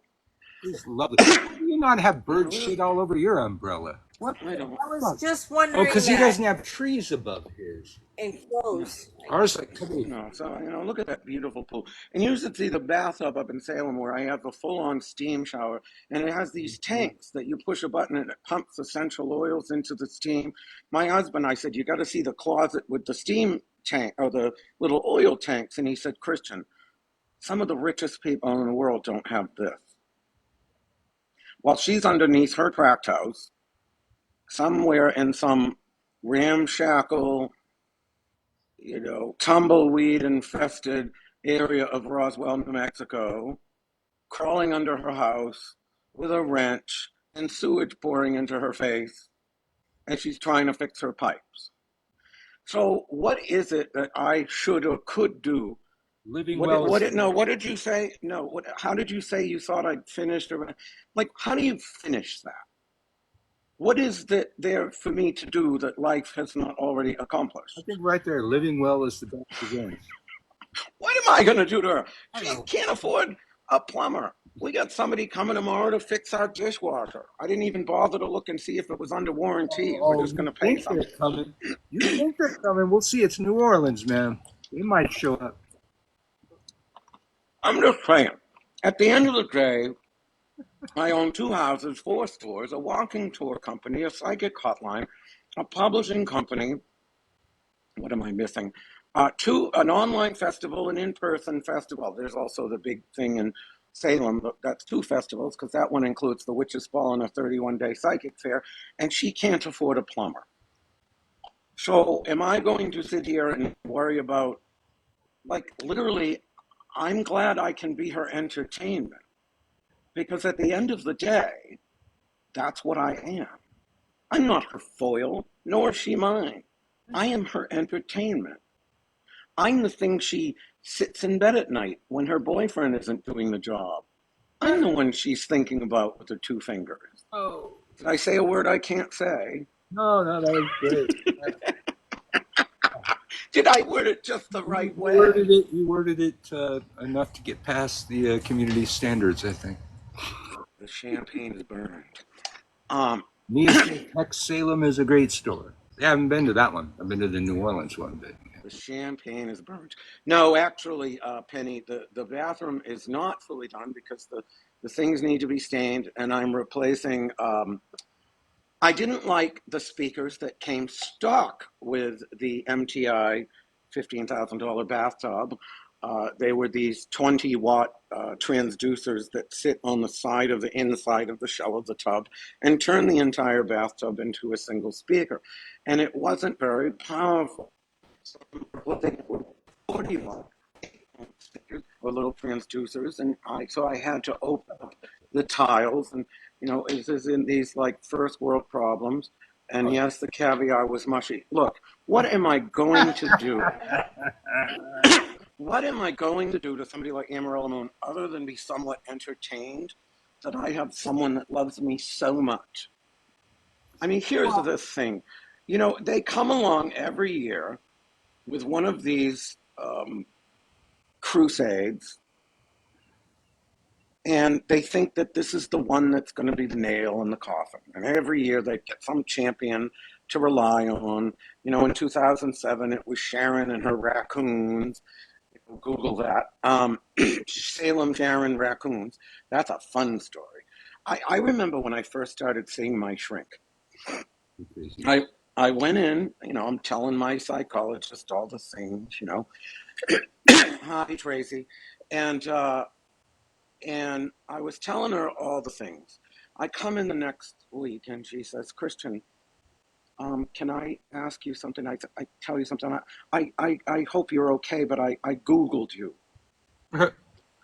It's lovely. Why do you not have bird shit all over your umbrella? What? I don't. I was just wondering. Because he doesn't have trees above his. Enclosed. Ours like so look at that beautiful pool. And you should see the bathtub up in Salem where I have the full-on steam shower, and it has these tanks that you push a button and it pumps essential oils into the steam. My husband, I said, you got to see the closet with the steam tank or the little oil tanks, and he said, Christian, some of the richest people in the world don't have this. While she's underneath her tract house, somewhere in some ramshackle, tumbleweed infested area of Roswell, New Mexico, crawling under her house with a wrench and sewage pouring into her face, and she's trying to fix her pipes. So what is it that I should or could do? Living what, well. What did you say? No, how did you say you thought I'd finished? Like, how do you finish that? What is there for me to do that life has not already accomplished? I think right there, living well is the best begin. What am I going to do to her? She can't afford a plumber. We got somebody coming tomorrow to fix our dishwasher. I didn't even bother to look and see if it was under warranty. We're just going to pay something. You think they're coming? We'll see. It's New Orleans, man. They might show up. I'm just saying. At the end of the day, I own 2 houses, 4 stores, a walking tour company, a psychic hotline, a publishing company. What am I missing? An online festival, an in-person festival. There's also the big thing in Salem, but that's 2 festivals because that one includes the Witch's Ball and a 31-day psychic fair, and she can't afford a plumber. So am I going to sit here and worry about, like, literally, I'm glad I can be her entertainment because at the end of the day, that's what I am. I'm not her foil, nor is she mine. I am her entertainment. I'm the thing she sits in bed at night when her boyfriend isn't doing the job. I'm the one she's thinking about with her 2 fingers. Oh, Did I say a word I can't say? no, no, that was great. Did I word it just the right You worded way? it. You worded it enough to get past the community standards, I think. The champagne is burned. Um, Mia says Hex Salem is a great store. I haven't been to that one. I've been to the New Orleans one, but the champagne is burned. No, actually, Penny, the bathroom is not fully done because the things need to be stained, and I'm replacing. I didn't like the speakers that came stock with the MTI $15,000 bathtub. They were these 20-watt transducers that sit on the side of the inside of the shell of the tub and turn the entire bathtub into a single speaker. And it wasn't very powerful. What they were 40-watt speakers or little transducers, and so I had to open up the tiles, and this is in these like first world problems. And yes, the caviar was mushy. Look, what am I going to do? What am I going to do to somebody like Amarillo Moon other than be somewhat entertained that I have someone that loves me so much? I mean, here's the thing. They come along every year with one of these crusades, and they think that this is the one that's going to be the nail in the coffin. And every year they get some champion to rely on. In 2007, it was Sharon and her raccoons. Google that. Salem Sharon raccoons. That's a fun story. I remember when I first started seeing my shrink. I went in, I'm telling my psychologist all the things. Hi, Tracy. And I was telling her all the things. I come in the next week and she says, Christian, can I ask you something? I tell you something. I hope you're okay, but I Googled you.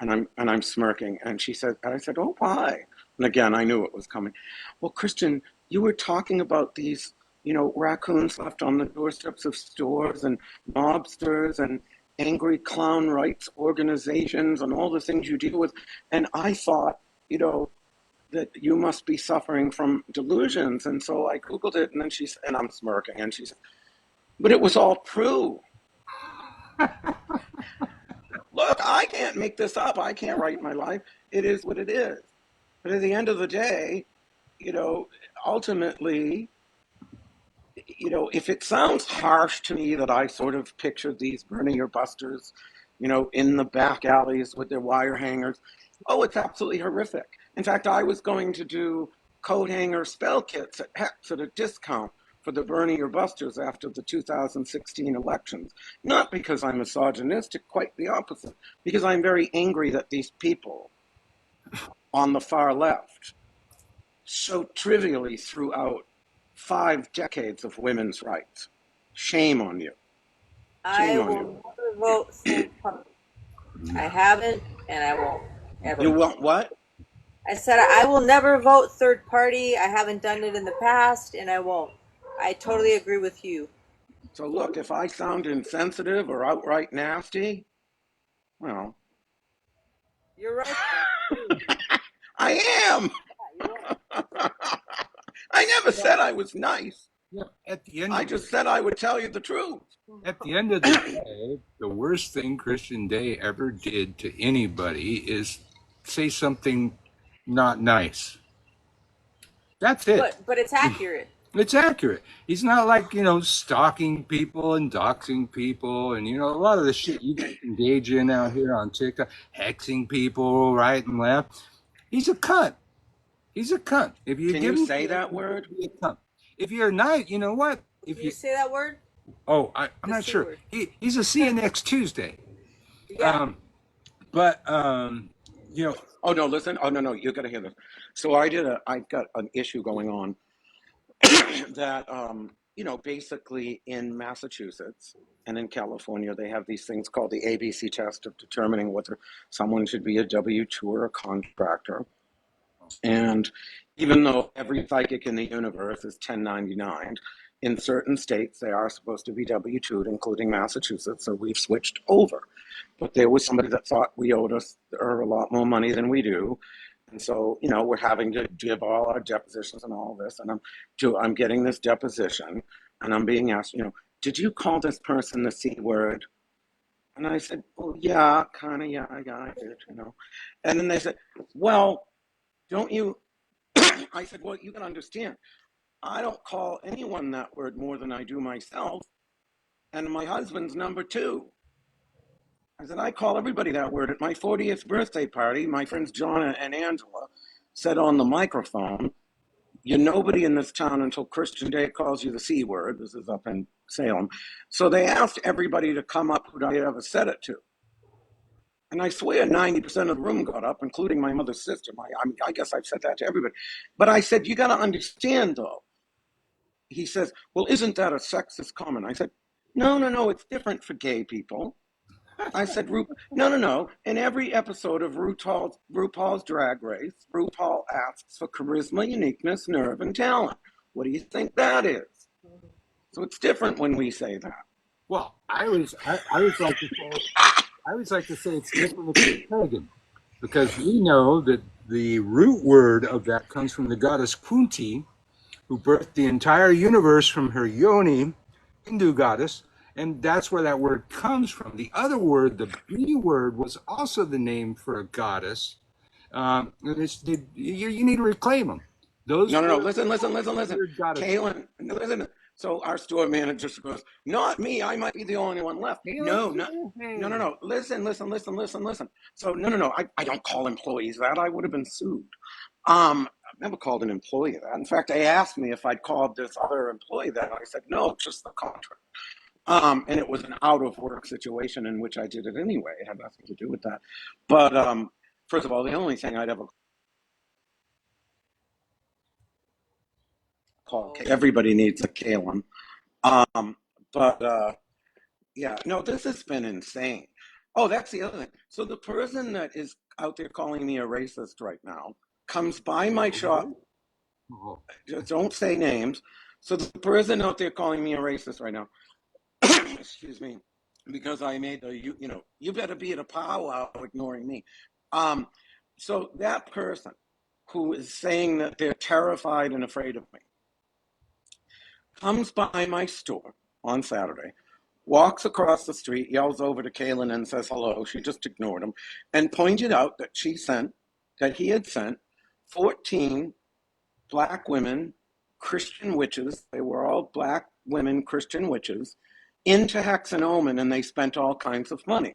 And I'm smirking. And I said, oh, why? And again, I knew it was coming. Well, Christian, you were talking about these, raccoons left on the doorsteps of stores and mobsters and angry clown rights organizations and all the things you deal with. And I thought, that you must be suffering from delusions. And so I Googled it, and then and I'm smirking, and she said, but it was all true. Look, I can't make this up. I can't write my life. It is what it is. But at the end of the day, ultimately, if it sounds harsh to me that I sort of pictured these burning your busters, in the back alleys with their wire hangers, oh, it's absolutely horrific. In fact, I was going to do coat hanger spell kits at Hex at a discount for the Bernie or Busters after the 2016 elections. Not because I'm misogynistic, quite the opposite, because I'm very angry that these people on the far left so trivially threw out 5 decades of women's rights. Shame on you. I Shame on will you. never vote third party. I haven't, and I won't ever. You want what? I said I will never vote third party. I haven't done it in the past, and I won't. I totally agree with you. So look, if I sound insensitive or outright nasty, well, You're right. I am. Yeah, you're right. I never said I was nice. yeah, at the end I of the just said I would tell you the truth. At the end of the day, the worst thing Christian Day ever did to anybody is say something not nice. That's it. But it's accurate. It's accurate. He's not like, stalking people and doxing people and, a lot of the shit you guys engage in out here on TikTok, hexing people right and left. He's a cunt. He's a cunt. If you Can give you him say credit, that he's going word? to be a cunt. If you're not, you know what? If Can you you, say that word? I'm The not C sure. word. He's a see you next Tuesday. Yeah. Um, but, you know, Oh no, listen. Oh no, you got to hear this. So I've got an issue going on that basically in Massachusetts and in California they have these things called the ABC test of determining whether someone should be a W-2 or a contractor. And even though every psychic in the universe is 1099, in certain states they are supposed to be W-2'd, including Massachusetts, so we've switched over. But there was somebody that thought we owed us or a lot more money than we do. And so, we're having to give all our depositions and all this. And I'm getting this deposition and I'm being asked, did you call this person the C word? And I said, well, yeah, kind of, yeah, I did. And then they said, well, don't you? I said, well, you can understand. I don't call anyone that word more than I do myself. And my husband's number two. I said, I call everybody that word. At my 40th birthday party, my friends John and Angela said on the microphone, you're nobody in this town until Christian Day calls you the C word. This is up in Salem. So they asked everybody to come up who I ever said it to. And I swear 90% of the room got up, including my mother's sister. I guess I've said that to everybody. But I said, you got to understand, though. He says, well, isn't that a sexist comment? I said, no, it's different for gay people. I said, no. In every episode of RuPaul's Drag Race, RuPaul asks for charisma, uniqueness, nerve, and talent. What do you think that is? So it's different when we say that. well, I always like to say it's different if you're pagan, because we know that the root word of that comes from the goddess Kunti, who birthed the entire universe from her yoni, Hindu goddess, and that's where that word comes from. The other word, the B word, was also the name for a goddess. And you need to reclaim them. Those No. were Listen. weird goddesses. Kaylin, listen. So our store manager goes, not me. I might be the only one left. No, Hey. no. Listen. So no. I don't call employees that. I would have been sued. I've never called an employee that. In fact, they asked me if I'd called this other employee that. And I said, no, just the contract. And it was an out of work situation in which I did it anyway. It had nothing to do with that. But first of all, the only thing I'd ever call, Oh. everybody needs a Kalen. Um, but yeah, no, this has been insane. Oh, that's the other thing. So the person that is out there calling me a racist right now comes by my shop. Oh, Just don't say names. So the person out there calling me a racist right now, excuse me, because I made the you better be at a powwow ignoring me. Um, so that person who is saying that they're terrified and afraid of me comes by my store on Saturday, walks across the street, yells over to Kaylin and says hello. She just ignored him and pointed out that he had sent 14 black women, Christian witches. They were all black women, Christian witches, into Hex and Omen, and they spent all kinds of money.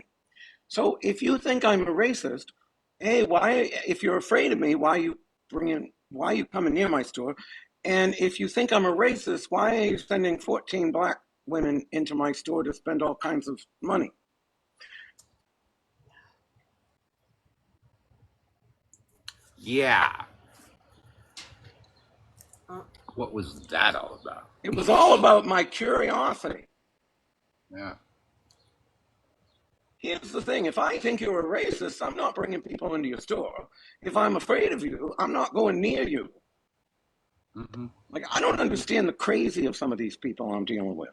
So if you think I'm a racist, hey, why? If you're afraid of me, why are you coming near my store? And if you think I'm a racist, why are you sending 14 black women into my store to spend all kinds of money? yeah. Uh, What was that all about? It was all about my curiosity. Yeah. Here's the thing, if I think you're a racist, I'm not bringing people into your store. If I'm afraid of you, I'm not going near you. Hmm. Like, I don't understand the crazy of some of these people I'm dealing with.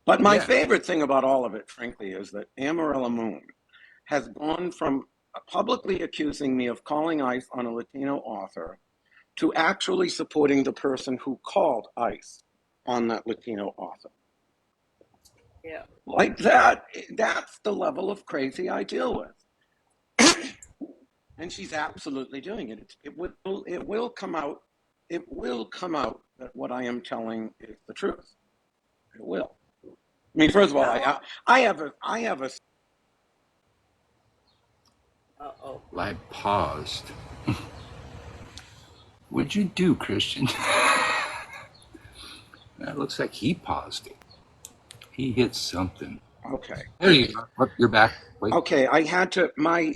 But my Yeah. favorite thing about all of it, frankly, is that Amarella Moon has gone from publicly accusing me of calling ICE on a Latino author to actually supporting the person who called ICE on that Latino author. yeah. Like that, that's the level of crazy I deal with. And she's absolutely doing it. It will come out it will come out that what I am telling is the truth. It will. I mean, first of all, I have a. Uh-oh. Live paused. What'd you do, Christian? That looks like he paused it. He hit something. Okay. There you go. Oh, you're back. Wait. Okay, I had to my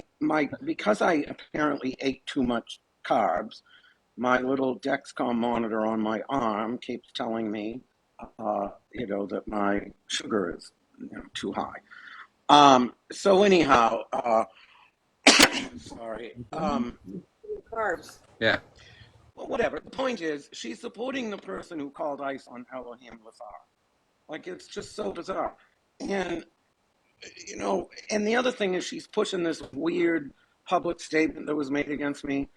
because I apparently ate too much carbs. My little Dexcom monitor on my arm keeps telling me, that my sugar is too high. So anyhow, sorry. Carbs. Yeah. Well, whatever. The point is, she's supporting the person who called ICE on Elohim Lafar. Like, it's just so bizarre. And, and the other thing is she's pushing this weird public statement that was made against me,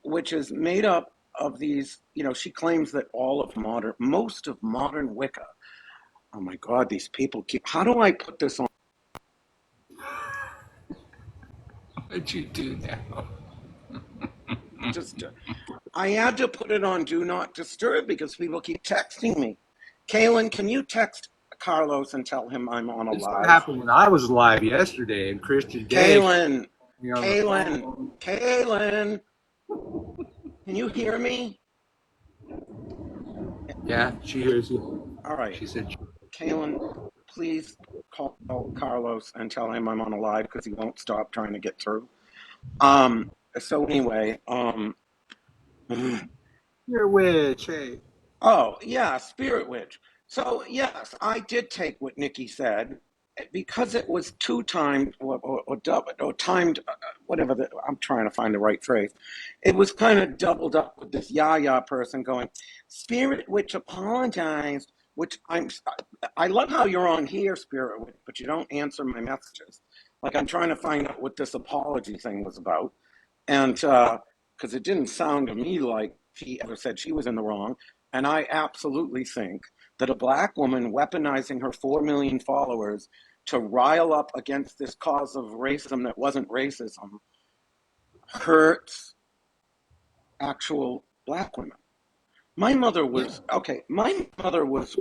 which is made up of these, she claims that most of modern Wicca. Oh my God, these people how do I put this on? What'd you do now? I had to put it on Do Not Disturb because people keep texting me. Kaylin, can you text Carlos and tell him I'm on a This live? happened when I was live yesterday, and Christian Day. Kaylin, can you hear me? Yeah, she hears you. All right. She said, Kaylin, please call Carlos and tell him I'm on a live because he won't stop trying to get through. So anyway, "You're a witch, hey." oh yeah, Spirit Witch. So yes, I did take what Nikki said because it was two timed or timed, whatever. I'm trying to find the right phrase. It was kind of doubled up with this Yaya person going, Spirit Witch apologized, which I love how you're on here, Spirit Witch, but you don't answer my messages. Like I'm trying to find out what this apology thing was about, and because it didn't sound to me like she ever said she was in the wrong, and I absolutely think that a black woman weaponizing her 4 million followers to rile up against this cause of racism that wasn't racism hurts actual black women. My mother was raped. My mother was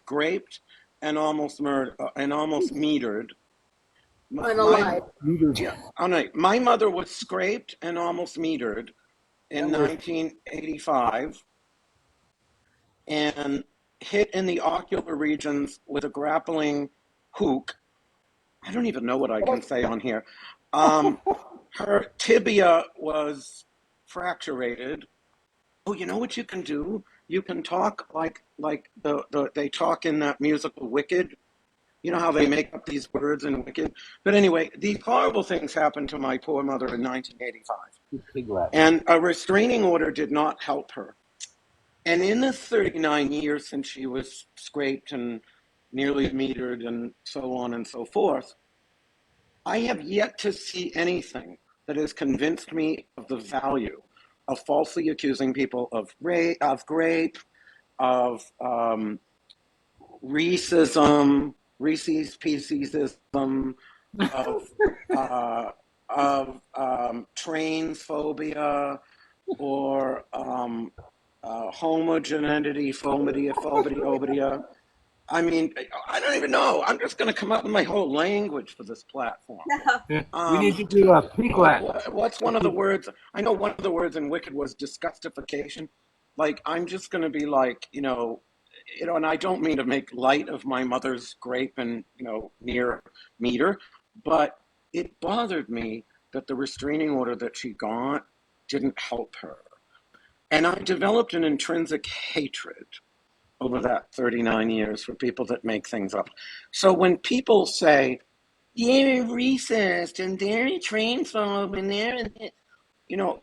raped and almost murdered and almost metered. My mother was scraped and almost metered in 1985 and hit in the ocular regions with a grappling hook. I don't even know what I can say on here. Her tibia was fracturated. Oh, you know what you can do? You can talk like they talk in that musical Wicked. You know how they make up these words in Wicked? But anyway, these horrible things happened to my poor mother in 1985. And a restraining order did not help her. And in the 39 years since she was scraped and nearly metered and so on and so forth, I have yet to see anything that has convinced me of the value of falsely accusing people of rape, of racism, Reese's Piecesism, of transphobia, or homogeneity, phobia. I mean, I don't even know. I'm just going to come up with my whole language for this platform. We need to do a pre-class. What's one of the words? I know one of the words in Wicked was disgustification. Like, I'm just going to be like, and I don't mean to make light of my mother's grape and, near meter, but it bothered me that the restraining order that she got didn't help her. And I developed an intrinsic hatred over that 39 years for people that make things up. So when people say, they're racist and they're transphobe and they're,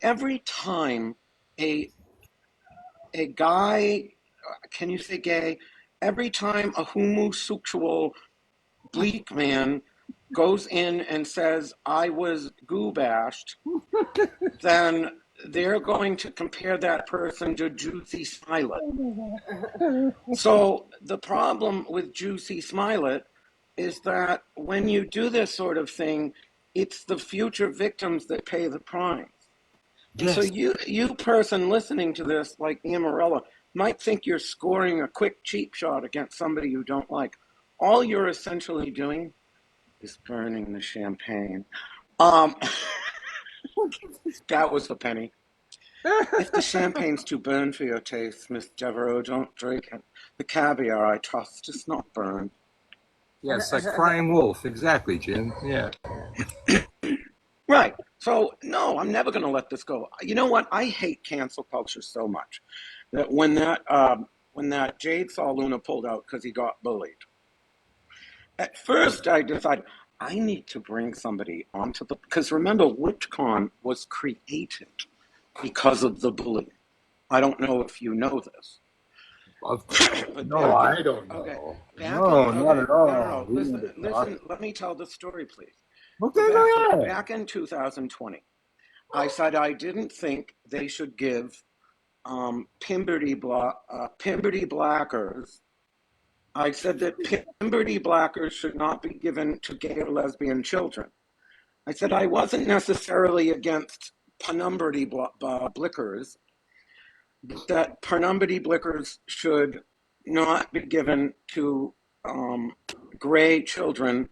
every time a guy, can you say gay? Every time a homosexual bleak man goes in and says, I was goo bashed, then they're going to compare that person to Juicy Smollett. So the problem with Juicy Smollett is that when you do this sort of thing, it's the future victims that pay the price. So Yes. you person listening to this, like Amarella, might think you're scoring a quick cheap shot against somebody you don't like. All you're essentially doing is burning the champagne. Um, that was the penny. If the champagne's too burn for your taste, Miss Devereaux, don't drink it. The caviar, I trust, is not burned. Yes, like crying wolf. Exactly, Jim. Yeah. Right. So, no, I'm never going to let this go. You know what? I hate cancel culture so much that when that Jade saw Luna pulled out because he got bullied, at first I decided I need to bring somebody onto the, because remember, WitchCon was created because of the bullying. I don't know if you know this. But No, back in, I don't okay, know. back in, No, not okay, at no, no, all. no. We need Listen, to talk. listen. Let me tell the story, please. So Okay, go ahead. back in 2020, I said I didn't think they should give Pimberty Blackers. I said that Pimberty Blackers should not be given to gay or lesbian children. I said I wasn't necessarily against Penumberty Blickers, that Penumberty Blickers should not be given to um, gray children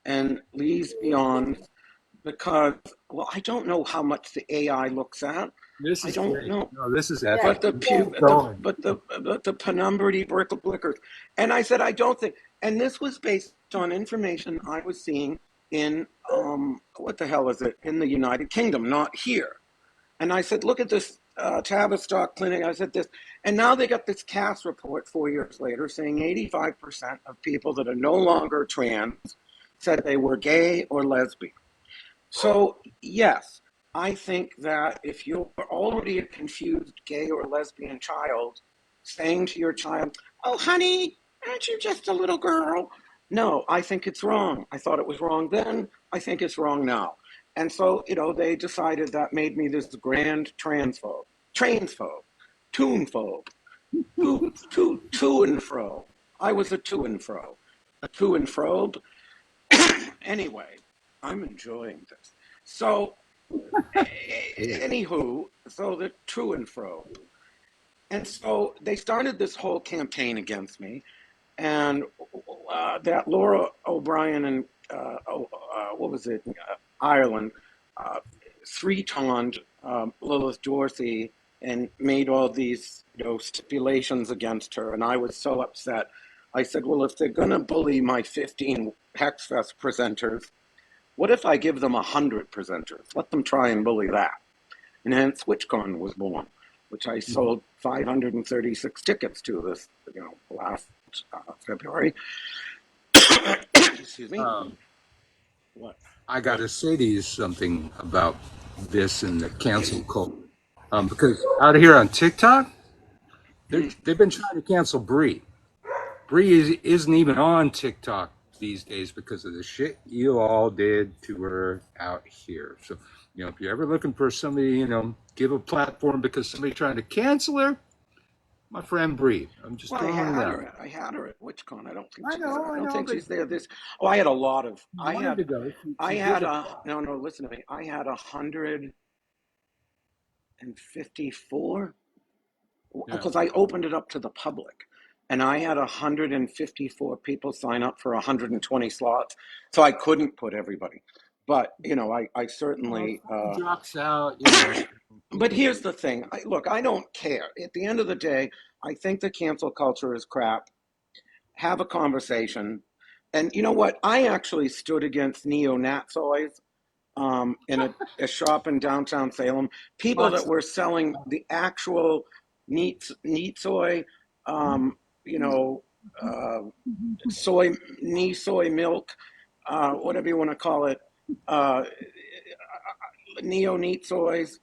and lesbians because, well, I don't know how much the AI looks at. This I is don't great. know. No, this is Yeah, epic. But the You yeah. keep going. the Penumberty Blickers, and I said I don't think, and this was based on information I was seeing in what the hell is it, in the United Kingdom, not here. And I said, look at this Tavistock clinic. I said this, and now they got this CAS report 4 years later saying 85% of people that are no longer trans said they were gay or lesbian. So, yes, I think that if you're already a confused gay or lesbian child, saying to your child, oh, honey, aren't you just a little girl? No, I think it's wrong. I thought it was wrong then. I think it's wrong now. And so, they decided that made me this grand transphobe, toonphobe, to and fro. I was a to and fro, a to and fro. Anyway, I'm enjoying this. So, anywho, so the to and fro. And so they started this whole campaign against me. And that Laura O'Brien and, what was it, Ireland, uh, three-toned Lilith Dorsey and made all these stipulations against her. And I was so upset. I said, well, if they're going to bully my 15 Hexfest presenters, what if I give them 100 presenters? Let them try and bully that. And hence WitchCon was born, which I sold 536 tickets to this, last February. Excuse me. Um, What? I got to say to you something about this and the cancel culture. Because out here on TikTok, they've been trying to cancel Bree. Isn't even on TikTok these days because of the shit you all did to her out here. So, if you're ever looking for somebody, give a platform because somebody trying to cancel her, my friend Bree. I'm just Well, throwing it out. I had her at WitchCon. I don't think I she's. know, I I don't know, think but she's there. This. Oh, I had a lot of. she wanted to go. I She had did a. apply. No, no. Listen to me. I had 154 Yeah. because I opened it up to the public, and I had 154 people sign up for 120 slots, so I couldn't put everybody. But I certainly. Jocks out, But people. here's the thing. Look, I don't care. At the end of the day, I think the cancel culture is crap. Have a conversation. And you know what? I actually stood against neo-Nazis in a shop in downtown Salem. People that were selling the actual neat soy, um, you know, uh, soy milk, whatever you want to call it, uh, neo-neat soys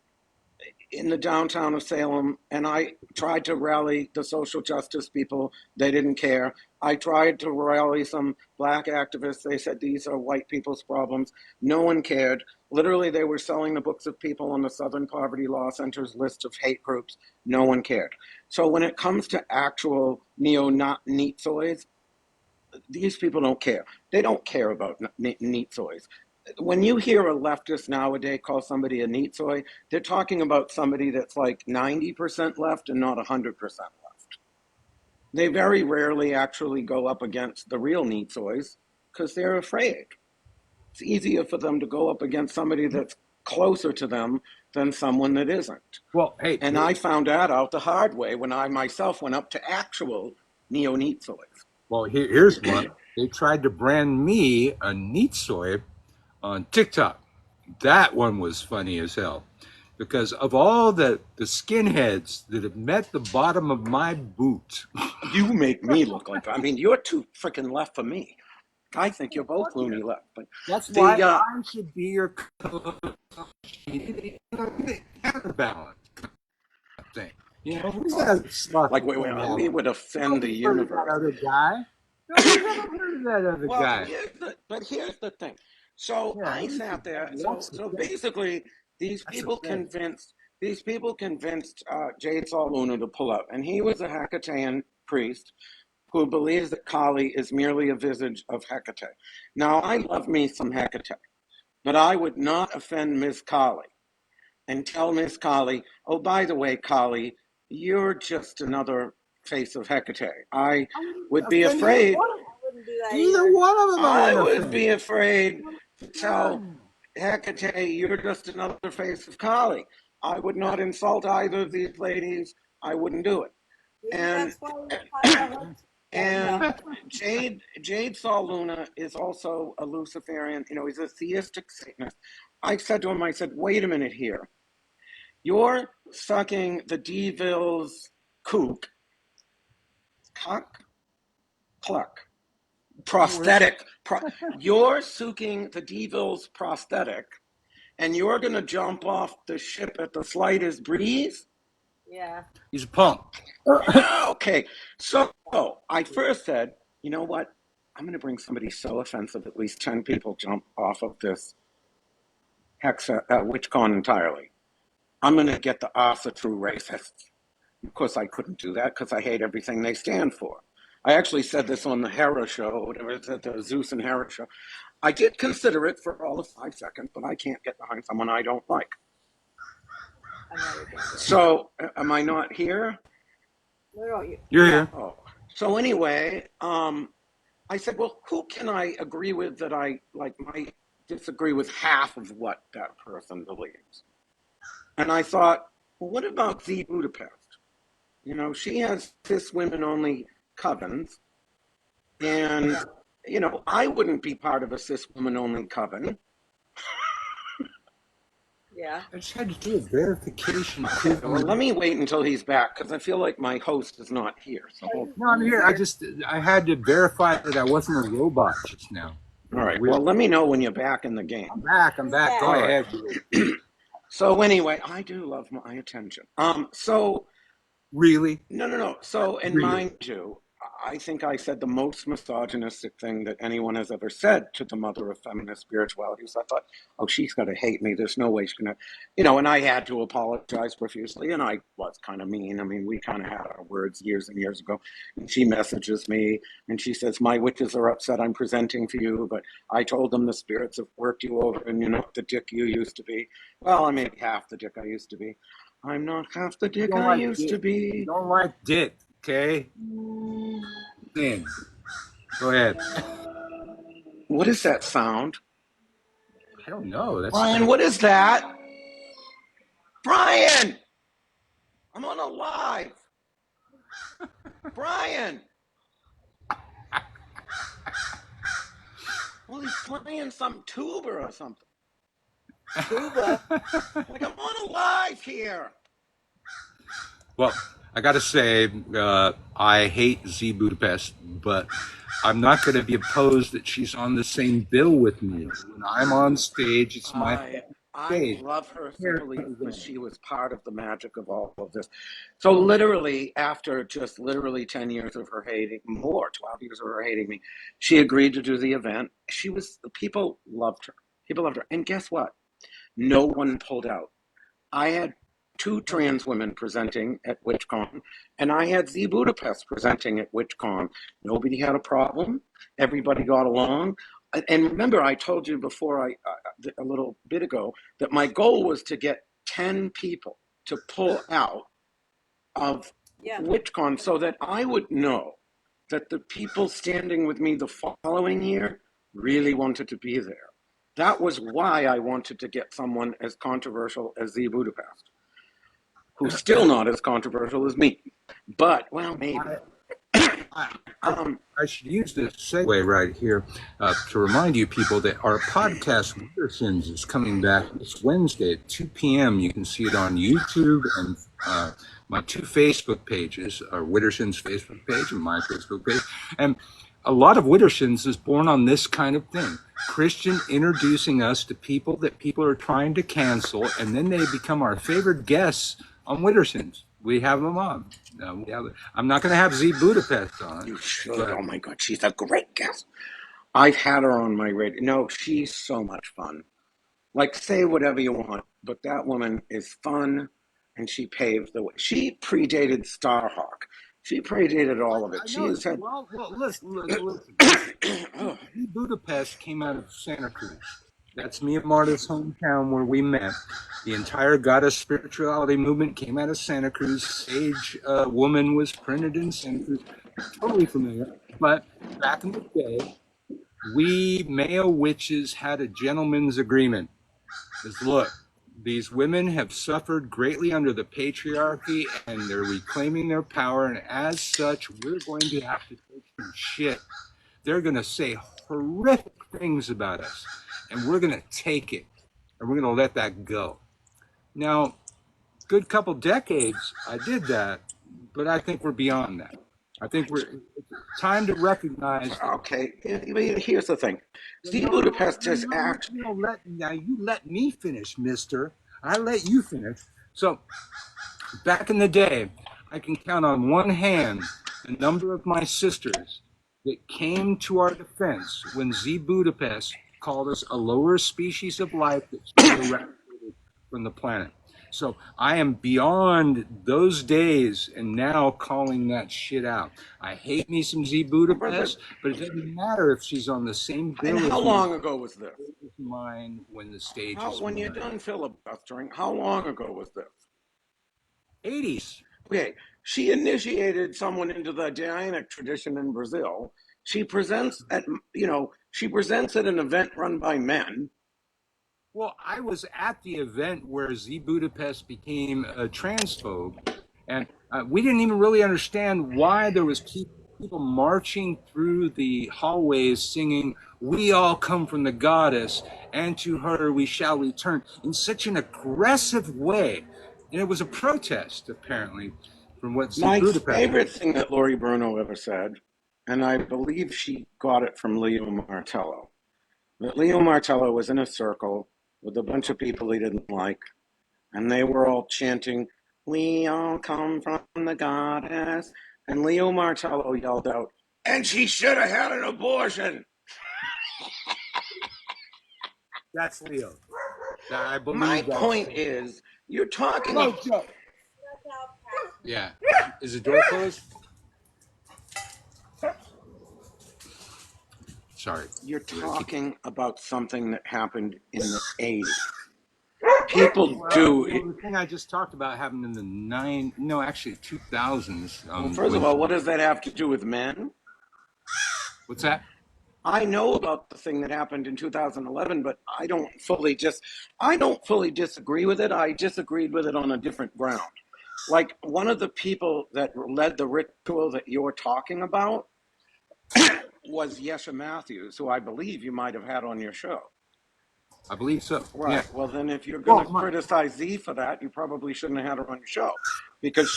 in the downtown of Salem, and I tried to rally the social justice people. They didn't care. I tried to rally some black activists. They said these are white people's problems. No one cared. Literally, they were selling the books of people on the Southern Poverty Law Center's list of hate groups. No one cared. So when it comes to actual neo-neat soys, these people don't care. They don't care about neat soys. when you hear a leftist nowadays call somebody a Nietzsche, they're talking about somebody that's like 90% left and not 100% left. They very rarely actually go up against the real Nietzsche's because they're afraid. It's easier for them to go up against somebody that's closer to them than someone that isn't. Well, hey, And I found that out the hard way when I myself went up to actual neo-Nietzsche's. well, here's one. They tried to brand me a Nietzsche on TikTok. That one was funny as hell. Because of all the skinheads that have met the bottom of my boot. You make me look like, I mean, you're too freaking left for me. I think you're both loony left. But That's why I should be your counterbalance thing. You know, who's that? like, wait, we would offend the universe. That other guy. Nobody's ever heard of that other guy. But here's the thing. So Yeah, I sat there. So basically, these people convinced Jade Saul Luna to pull up, and he was a Hecatean priest who believes that Kali is merely a visage of Hecate. Now, I love me some Hecate, but I would not offend Miss Kali and tell Miss Kali, oh, by the way, Kali, you're just another face of Hecate. I would be afraid. Either one of them. I would be afraid to tell Hecate, you're just another face of Kali. I would not insult either of these ladies. I wouldn't do it. And Jade Saul Luna is also a Luciferian. You know, he's a theistic Satanist. I said to him, I said, wait a minute here. You're sucking the devil's kook, cluck, prosthetic. You're sucking the devil's prosthetic, and you're going to jump off the ship at the slightest breeze? Yeah. He's a punk. Okay, so I first said, you know what? I'm going to bring somebody so offensive at least 10 people jump off of this WitchCon entirely. I'm going to get the Asa true racists. Of course, I couldn't do that because I hate everything they stand for. I actually said this on the Hera show, whatever it's at the Zeus and Hera show. I did consider it for all of 5 seconds, but I can't get behind someone I don't like. So, am I not here? You're here. Oh. So anyway, I said, well, who can I agree with that I might disagree with half of what that person believes? And I thought, well, what about Z Budapest? You know, she has cis women only covens, and you know, I wouldn't be part of a cis woman only coven. Yeah. I just had to do a verification. Well, let me wait until he's back because I feel like my host is not here. So No, I'm here. I had to verify that I wasn't a robot just now. all right. Well, let me know when you're back in the game. I'm back. Go ahead. So anyway, I do love my attention. So Really? no. So, and mind you, I think I said the most misogynistic thing that anyone has ever said to the mother of feminist spirituality. So I thought, oh, she's going to hate me. There's no way she's going to, you know, and I had to apologize profusely, and I was kind of mean. I mean, we kind of had our words years and years ago. And she messages me, and she says, my witches are upset I'm presenting for you, but I told them the spirits have worked you over, and you're not the dick you used to be. Well, I'm maybe half the dick I used to be. I'm not half the dick I used to be. You don't like dick, okay? Then go ahead. What is that sound? I don't know. That's Brian, what is that? Brian! I'm on a live. Brian! Well, he's playing some tuba or something. Tuba? Like, I'm on a live here. Well, I got to say, I hate Z Budapest, but I'm not going to be opposed that she's on the same bill with me. When I'm on stage, it's my I love her simply because she was part of the magic of all of this. So literally, after just literally 10 years of her hating, more, 12 years of her hating me, she agreed to do the event. People loved her. People loved her. And guess what? No one pulled out. I had 2 trans women presenting at WitchCon, and I had Z Budapest presenting at WitchCon. Nobody had a problem. Everybody got along. and remember, I told you before, a little bit ago, that my goal was to get 10 people to pull out of Yeah. WitchCon so that I would know that the people standing with me the following year really wanted to be there. That was why I wanted to get someone as controversial as Z Budapest, who's still not as controversial as me. But, well, maybe. I, I should use this segue right here to remind you people that our podcast Wittersons is coming back this Wednesday at 2 p.m. You can see it on YouTube and my two Facebook pages, our Wittersons Facebook page and my Facebook page. And a lot of Wittersons is born on this kind of thing. Christian introducing us to people that people are trying to cancel, and then they become our favorite guests on Wittersons. We have them on. I'm not going to have Z Budapest on. You should. But, oh my God, she's a great guest. I've had her on my radio. No, she's so much fun. Like, say whatever you want, but that woman is fun, and she paved the way. She predated Starhawk. She predated all of it. She has had. Well, listen. Z Budapest came out of Santa Cruz. That's me and Marta's hometown where we met. The entire goddess spirituality movement came out of Santa Cruz. Sage Woman was printed in Santa Cruz. Totally familiar. But back in the day, we male witches had a gentleman's agreement. Is look, these women have suffered greatly under the patriarchy and they're reclaiming their power. And as such, we're going to have to take some shit. They're going to say horrific things about us. And we're going to take it. And we're going to let that go. Now, good couple decades, I did that. But I think we're beyond that. I think it's time to recognize. Okay, here's the thing. Z Budapest has actually. You let me finish, mister. I let you finish. So, back in the day, I can count on one hand the number of my sisters that came to our defense when Z Budapest called us a lower species of life that should be eradicated from the planet. So I am beyond those days and now calling that shit out. I hate me some Z Budapest, but it doesn't matter if she's on the same bill. And how long ago was this? Mine when the stage is when you're done filibustering, how long ago was this? 80s. Okay, she initiated someone into the Dianic tradition in Brazil. She presents at an event run by men. Well, I was at the event where Z Budapest became a transphobe, and we didn't even really understand why there was people marching through the hallways singing, "We all come from the goddess, and to her we shall return," in such an aggressive way. And it was a protest, apparently, from what Z Budapest. My favorite thing that Lori Bruno ever said, and I believe she got it from Leo Martello, that Leo Martello was in a circle with a bunch of people he didn't like, and they were all chanting, "We all come from the goddess," and Leo Martello yelled out, "And she should have had an abortion." That's Leo. I believe my point is, you're talking about... Yeah. Is the door closed? Sorry. You're talking about something that happened in the 80s. People do. The thing I just talked about happened in the 2000s. Well, first of all, what does that have to do with men? What's that? I know about the thing that happened in 2011, but I don't fully disagree with it. I disagreed with it on a different ground. Like, one of the people that led the ritual that you're talking about was Yesha Matthews, who I believe you might have had on your show. I believe so. Right. Yeah. Well, then if you're going to criticize Z for that, you probably shouldn't have had her on your show. Because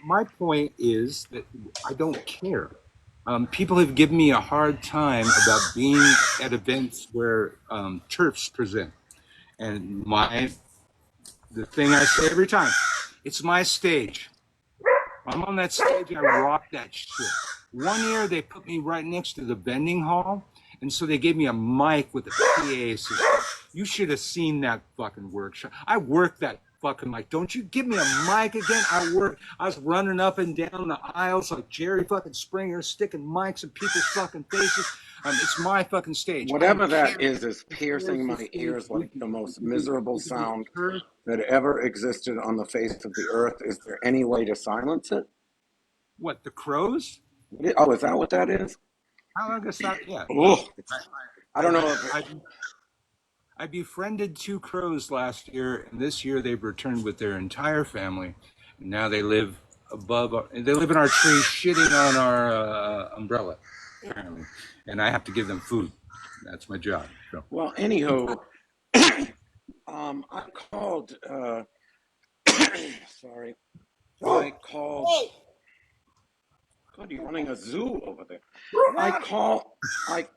my point is that I don't care. People have given me a hard time about being at events where TERFs present. And the thing I say every time, it's my stage. I'm on that stage, I rock that shit. One year, they put me right next to the vending hall, and so they gave me a mic with a PA system. You should have seen that fucking workshop. I worked that fucking mic. Don't you give me a mic again. I was running up and down the aisles like Jerry fucking Springer, sticking mics in people's fucking faces. It's my fucking stage. Whatever that is piercing my ears like the most miserable sound that ever existed on the face of the earth. Is there any way to silence it? What, the crows? Oh, is that what that is? How long ago? Yeah. Oh, I don't know if I befriended 2 crows last year, and this year they've returned with their entire family. And now they live they live in our tree, shitting on our umbrella, apparently. And I have to give them food. That's my job. So. Well, anywho, I called. Sorry, I called. God, you're running a zoo over there. I.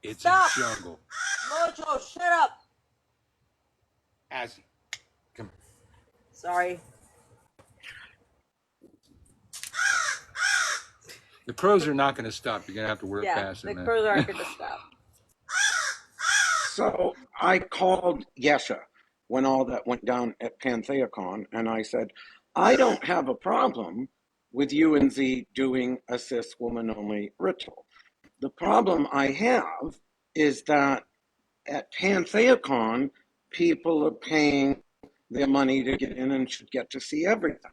It's Stop. a jungle. Mojo, shut up. Azzy, come. Sorry. The crows are not going to stop. You're going to have to work past it. The crows aren't going to stop. So I called Yesha when all that went down at PantheaCon, and I said, I don't have a problem with you and Z doing a cis woman only ritual. The problem I have is that at PantheaCon, people are paying their money to get in and should get to see everything.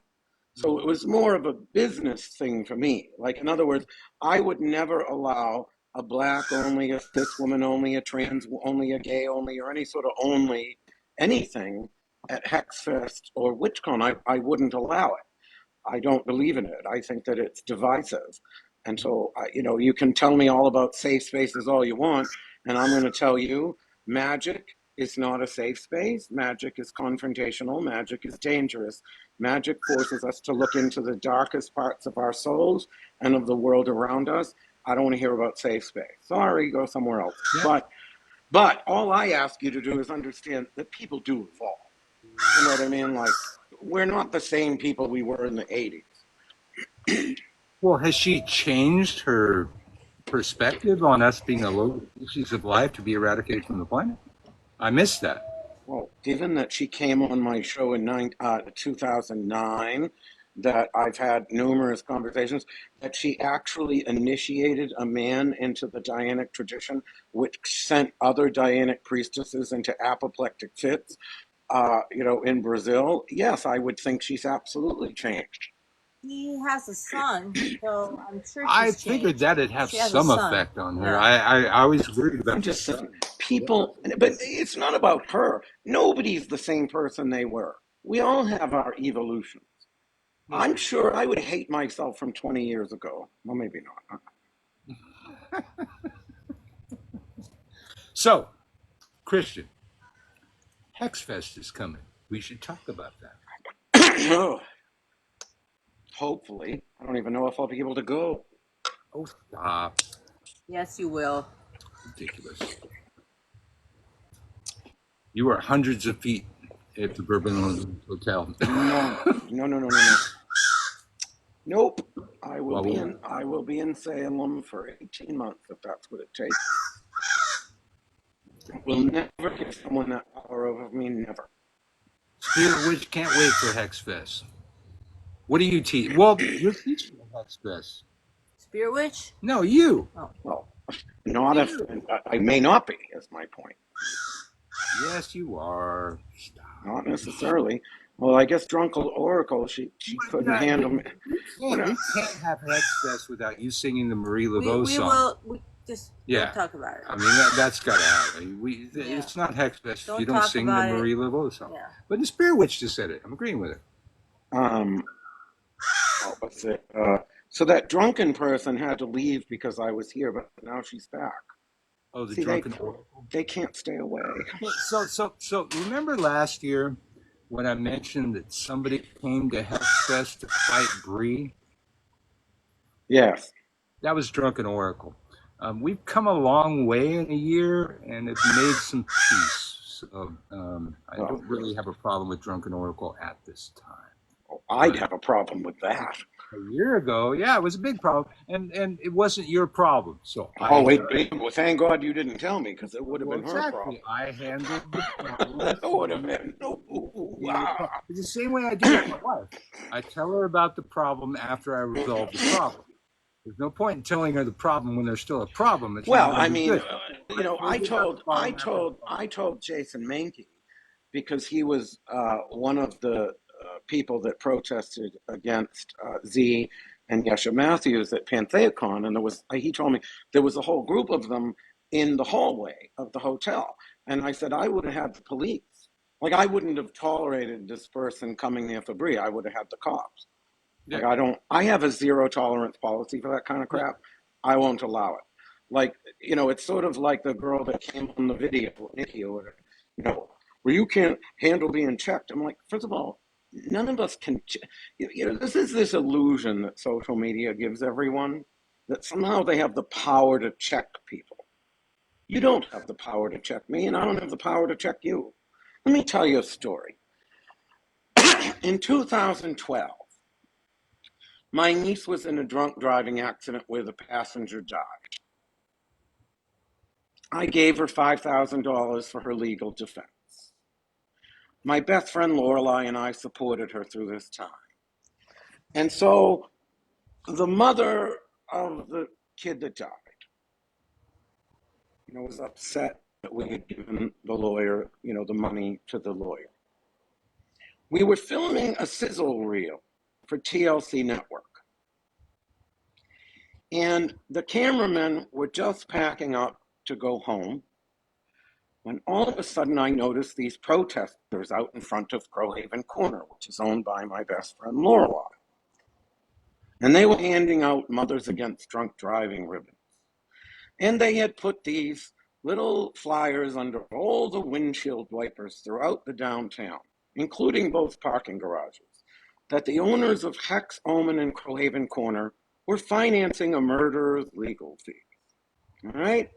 So it was more of a business thing for me. Like, in other words, I would never allow a black only, a cis woman only, a trans only, a gay only, or any sort of only anything at Hexfest or WitchCon. I wouldn't allow it. I don't believe in it. I think that it's divisive. And so, you can tell me all about safe spaces all you want, and I'm going to tell you, magic is not a safe space. Magic is confrontational. Magic is dangerous. Magic forces us to look into the darkest parts of our souls and of the world around us. I don't want to hear about safe space. Sorry, go somewhere else. Yeah. But all I ask you to do is understand that people do evolve. You know what I mean? Like, we're not the same people we were in the 80s. Well, has she changed her perspective on us being a low species of life to be eradicated from the planet? I missed that. Well, given that she came on my show in 2009, that I've had numerous conversations, that she actually initiated a man into the Dianic tradition, which sent other Dianic priestesses into apoplectic fits, in Brazil. Yes, I would think she's absolutely changed. He has a son, so I'm sure I figured that'd have some effect on her. Yeah. I always worried about. I'm just saying, people, but it's not about her. Nobody's the same person they were. We all have our evolutions. I'm sure I would hate myself from 20 years ago. Well, maybe not. So, Christian, Hexfest is coming. We should talk about that. Hopefully. I don't even know if I'll be able to go. Oh, stop. Yes, you will. Ridiculous. You are hundreds of feet at the Bourbon Hotel. No. Nope. I will be in Salem for 18 months if that's what it takes. Will never give someone that power over me, never. Spirit Witch can't wait for Hexfest. What do you teach? Well, you're teaching at Hexfest. Spirit Witch? No, you. Oh. Well, not if I may not be, is my point. Yes, you are. Stop. Not necessarily. Well, I guess Drunkle Oracle, she couldn't handle me. We can't have Hexfest without you singing the Marie Laveau song. We just don't talk about it. I mean, that's got to happen. It's not Hexfest if you don't sing the Marie Laveau song. Yeah. But the Spirit Witch just said it. I'm agreeing with it. What's it? So that drunken person had to leave because I was here, but now she's back. Oh, the drunken oracle? They can't stay away. So remember last year when I mentioned that somebody came to Hexfest to fight Bree? Yes. That was Drunken Oracle. We've come a long way in a year and have made some peace. So I don't really have a problem with Drunken Oracle at this time. I'd have a problem with that. A year ago, yeah, it was a big problem, and it wasn't your problem. So Oh, I, well, thank God you didn't tell me because it would have well, been her exactly, problem. I handled the problem. That would have been, ooh, It's the same way I do with my wife. I tell her about the problem after I resolve the problem. There's no point in telling her the problem when there's still a problem. It's not Well, going to I be mean, good. I told you about the problem after the problem. I told Jason Mankey because he was one of the people that protested against Z and Yesha Matthews at Pantheacon, and he told me there was a whole group of them in the hallway of the hotel, and I said I would have had the police. Like I wouldn't have tolerated this person coming near Fabri. I would have had the cops. Yeah, Like I have a zero tolerance policy for that kind of yeah, crap. I won't allow it. Like, it's sort of like the girl that came on the video, Nikki, or whatever, where you can't handle being checked. I'm like, first of all, none of us can. This is this illusion that social media gives everyone that somehow they have the power to check people. You don't have the power to check me, and I don't have the power to check you. Let me tell you a story. In 2012, my niece was in a drunk driving accident where the passenger died. I gave her $5,000 for her legal defense. My best friend Lorelai and I supported her through this time. And so the mother of the kid that died, was upset that we had given the lawyer, the money to the lawyer. We were filming a sizzle reel for TLC Network. And the cameramen were just packing up to go home when all of a sudden I noticed these protesters out in front of Crowhaven Corner, which is owned by my best friend Lorelai. And they were handing out Mothers Against Drunk Driving ribbons. And they had put these little flyers under all the windshield wipers throughout the downtown, including both parking garages, that the owners of Hex, Omen, and Crowhaven Corner were financing a murderer's legal fees. All right?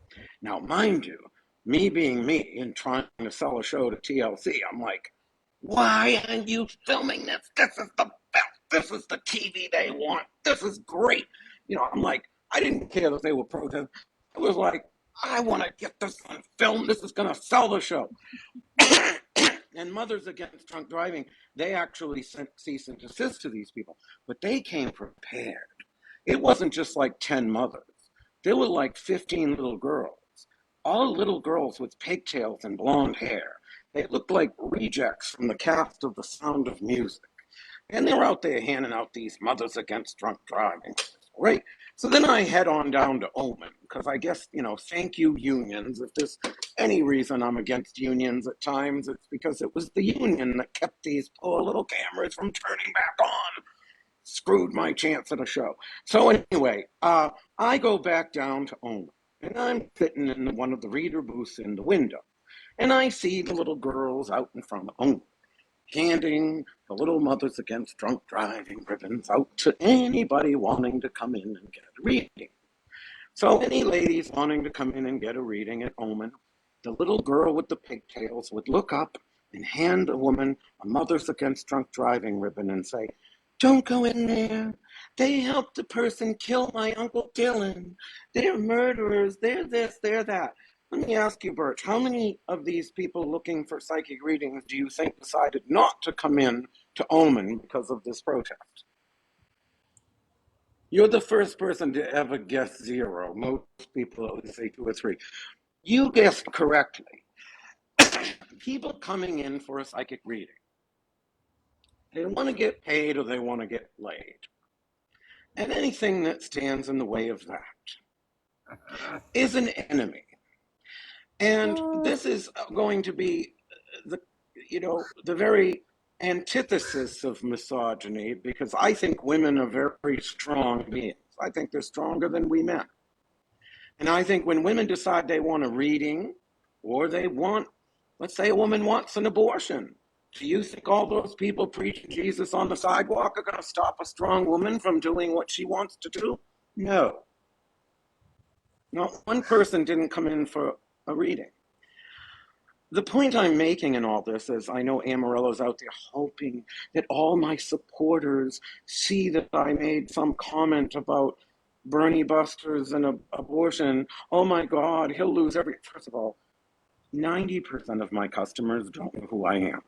Now, mind you, me being me and trying to sell a show to TLC, I'm like, why aren't you filming this? This is the best. This is the TV they want. This is great. I'm like, I didn't care that they were protesting. It was like, I want to get this on film. This is going to sell the show. And Mothers Against Drunk Driving, they actually sent cease and desist to these people, but they came prepared. It wasn't just like 10 mothers. There were like 15 little girls, all little girls with pigtails and blonde hair. They looked like rejects from the cast of The Sound of Music. And they were out there handing out these Mothers Against Drunk Driving, right? So then I head on down to Omen, because I guess, thank you, unions. If there's any reason I'm against unions at times, it's because it was the union that kept these poor little cameras from turning back on. Screwed my chance at a show. So anyway, I go back down to Omen, and I'm sitting in one of the reader booths in the window, and I see the little girls out in front of Omen, handing the little Mothers Against Drunk Driving ribbons out to anybody wanting to come in and get a reading. So any ladies wanting to come in and get a reading at Omen, the little girl with the pigtails would look up and hand a woman a Mothers Against Drunk Driving ribbon and say, "Don't go in there. They helped the person kill my Uncle Dylan. They're murderers. They're this, they're that." Let me ask you, Birch, how many of these people looking for psychic readings do you think decided not to come in to Omen because of this protest? You're the first person to ever guess zero. Most people would say 2 or 3. You guessed correctly. People coming in for a psychic reading, they want to get paid or they want to get laid. And anything that stands in the way of that is an enemy. And this is going to be the very antithesis of misogyny, because I think women are very strong beings. I think they're stronger than we men. And I think when women decide they want a reading, or let's say a woman wants an abortion, do you think all those people preaching Jesus on the sidewalk are going to stop a strong woman from doing what she wants to do? No. Not one person didn't come in for a reading. The point I'm making in all this is I know Amarillo's out there hoping that all my supporters see that I made some comment about Bernie Busters and abortion. Oh my God, he'll lose every. First of all, 90% of my customers don't know who I am.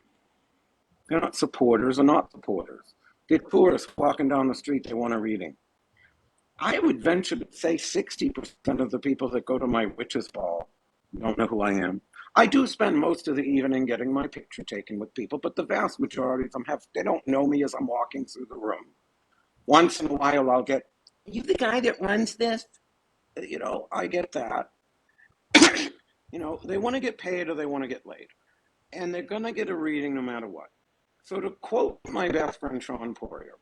They're not supporters or not supporters. They're tourists walking down the street, they want a reading. I would venture to say 60% of the people that go to my witches' ball don't know who I am. I do spend most of the evening getting my picture taken with people, but the vast majority of them they don't know me as I'm walking through the room. Once in a while I'll get, "Are you the guy that runs this?" I get that. They want to get paid or they want to get laid. And they're going to get a reading no matter what. So to quote my best friend Sean Poirier,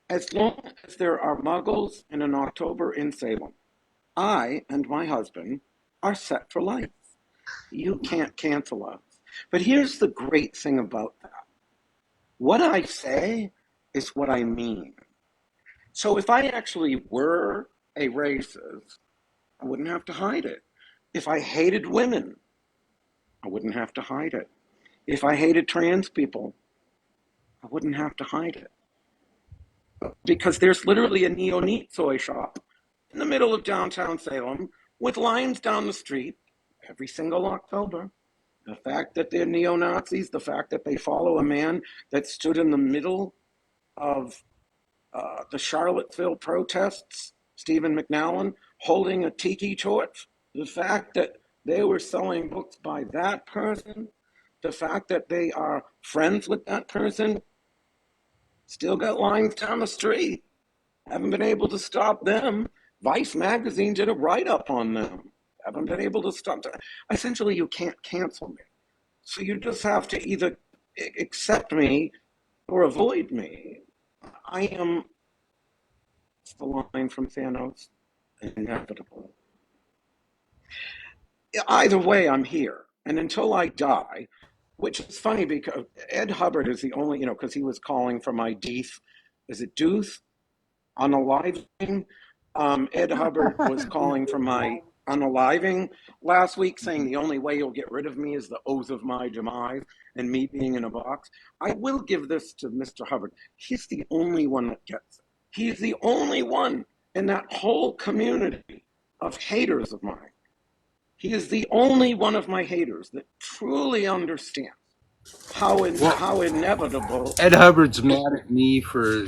as long as there are muggles in an October in Salem, I and my husband are set for life. You can't cancel us. But here's the great thing about that. What I say is what I mean. So if I actually were a racist, I wouldn't have to hide it. If I hated women, I wouldn't have to hide it. If I hated trans people, I wouldn't have to hide it. Because there's literally a neo-Neat shop in the middle of downtown Salem with lines down the street every single October. The fact that they're neo-Nazis, the fact that they follow a man that stood in the middle of the Charlottesville protests, Stephen McNallen, holding a tiki torch, the fact that they were selling books by that person, the fact that they are friends with that person, still got lines down the street. Haven't been able to stop them. Vice magazine did a write-up on them. Haven't been able to stop them. Essentially, you can't cancel me. So you just have to either accept me or avoid me. I am, the line from Thanos, inevitable. Either way, I'm here. And until I die, which is funny because Ed Hubbard is the only, because he was calling for my Deeth, is it Dooth? On a live thing, Ed Hubbard was calling for my unaliving last week, saying the only way you'll get rid of me is the oath of my demise and me being in a box. I will give this to Mr. Hubbard. He's the only one that gets it. He's the only one in that whole community of haters of mine. He is the only one of my haters that truly understands how inevitable. Ed Hubbard's mad at me for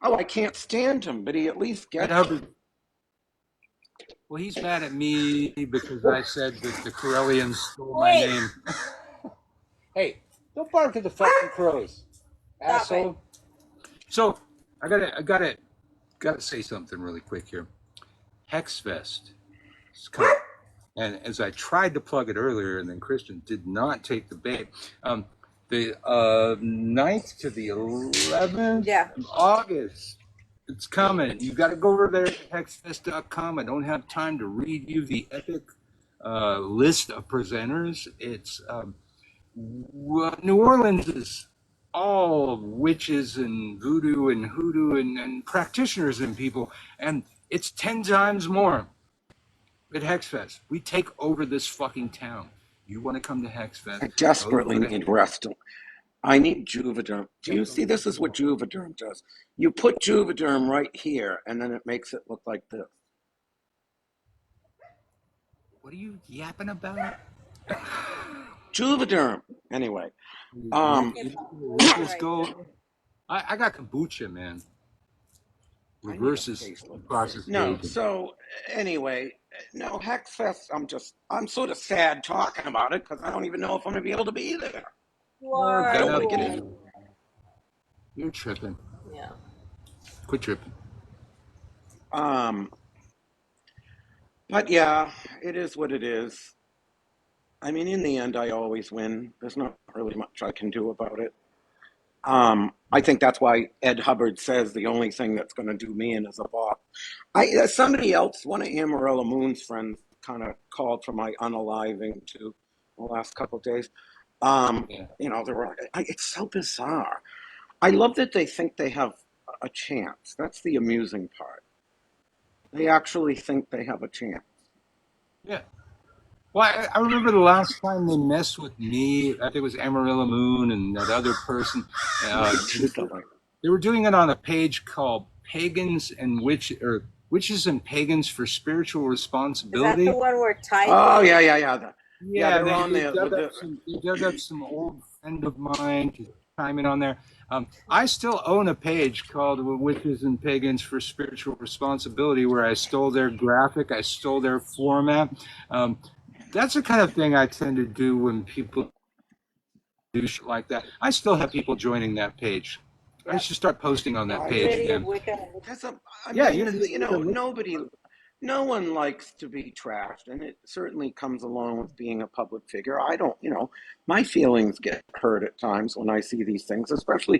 Oh, I can't stand him, but he at least Ed gets it. Hubbard. Well, he's mad at me because I said that the Corellians stole my Hey, name. Hey, don't bark at the fucking crows, stop it. asshole. So I gotta say something really quick here. Hexfest is coming. And as I tried to plug it earlier, and then Christian did not take the bait. The 9th to the 11th Yeah. of August. It's coming. You got to go over there to hexfest.com. I don't have time to read you the epic list of presenters. It's New Orleans is all witches and voodoo and hoodoo and practitioners and people, and it's 10 times more at Hexfest. We take over this fucking town. You want to come to Hexfest? I desperately need rest. I need Juvederm. Do you see this is what Juvederm does? You put Juvederm right here, and then it makes it look like this. What are you yapping about? Juvederm. Anyway, Let's go. I got kombucha, man. Reverses process. No, so anyway, no, Hexfest, I'm sort of sad talking about it because I don't even know if I'm going to be able to be there. I don't want to get in. You're tripping. Yeah. Quit tripping. But yeah, it is what it is. I mean, in the end, I always win. There's not really much I can do about it. I think that's why Ed Hubbard says the only thing that's going to do me in is a bot. Somebody else, one of Amarillo Moon's friends, kind of called for my unaliving too the last couple of days. It's so bizarre. I love that they think they have a chance. That's the amusing part. They actually think they have a chance. Yeah. Well, I remember the last time they messed with me. I think it was Amarilla Moon and that other person. Recently. They were doing it on a page called "Pagans and Witches and Pagans for Spiritual Is that the Responsibility." one where Tide Oh, did yeah, it? yeah, yeah. Yeah, Yeah, they're on they there dug with up the. some old friend of mine to chime in on there. I still own a page called "Witches and Pagans for Spiritual Responsibility," where I stole their graphic, I stole their format. Um, that's the kind of thing I tend to do when people do shit like that. I still have people joining that page. I Yep. should start posting on that I page just. Unity of again. Wicca. That's a. I Yeah, mean, Unity. nobody. No one likes to be trashed, and it certainly comes along with being a public figure. I don't, my feelings get hurt at times when I see these things, especially,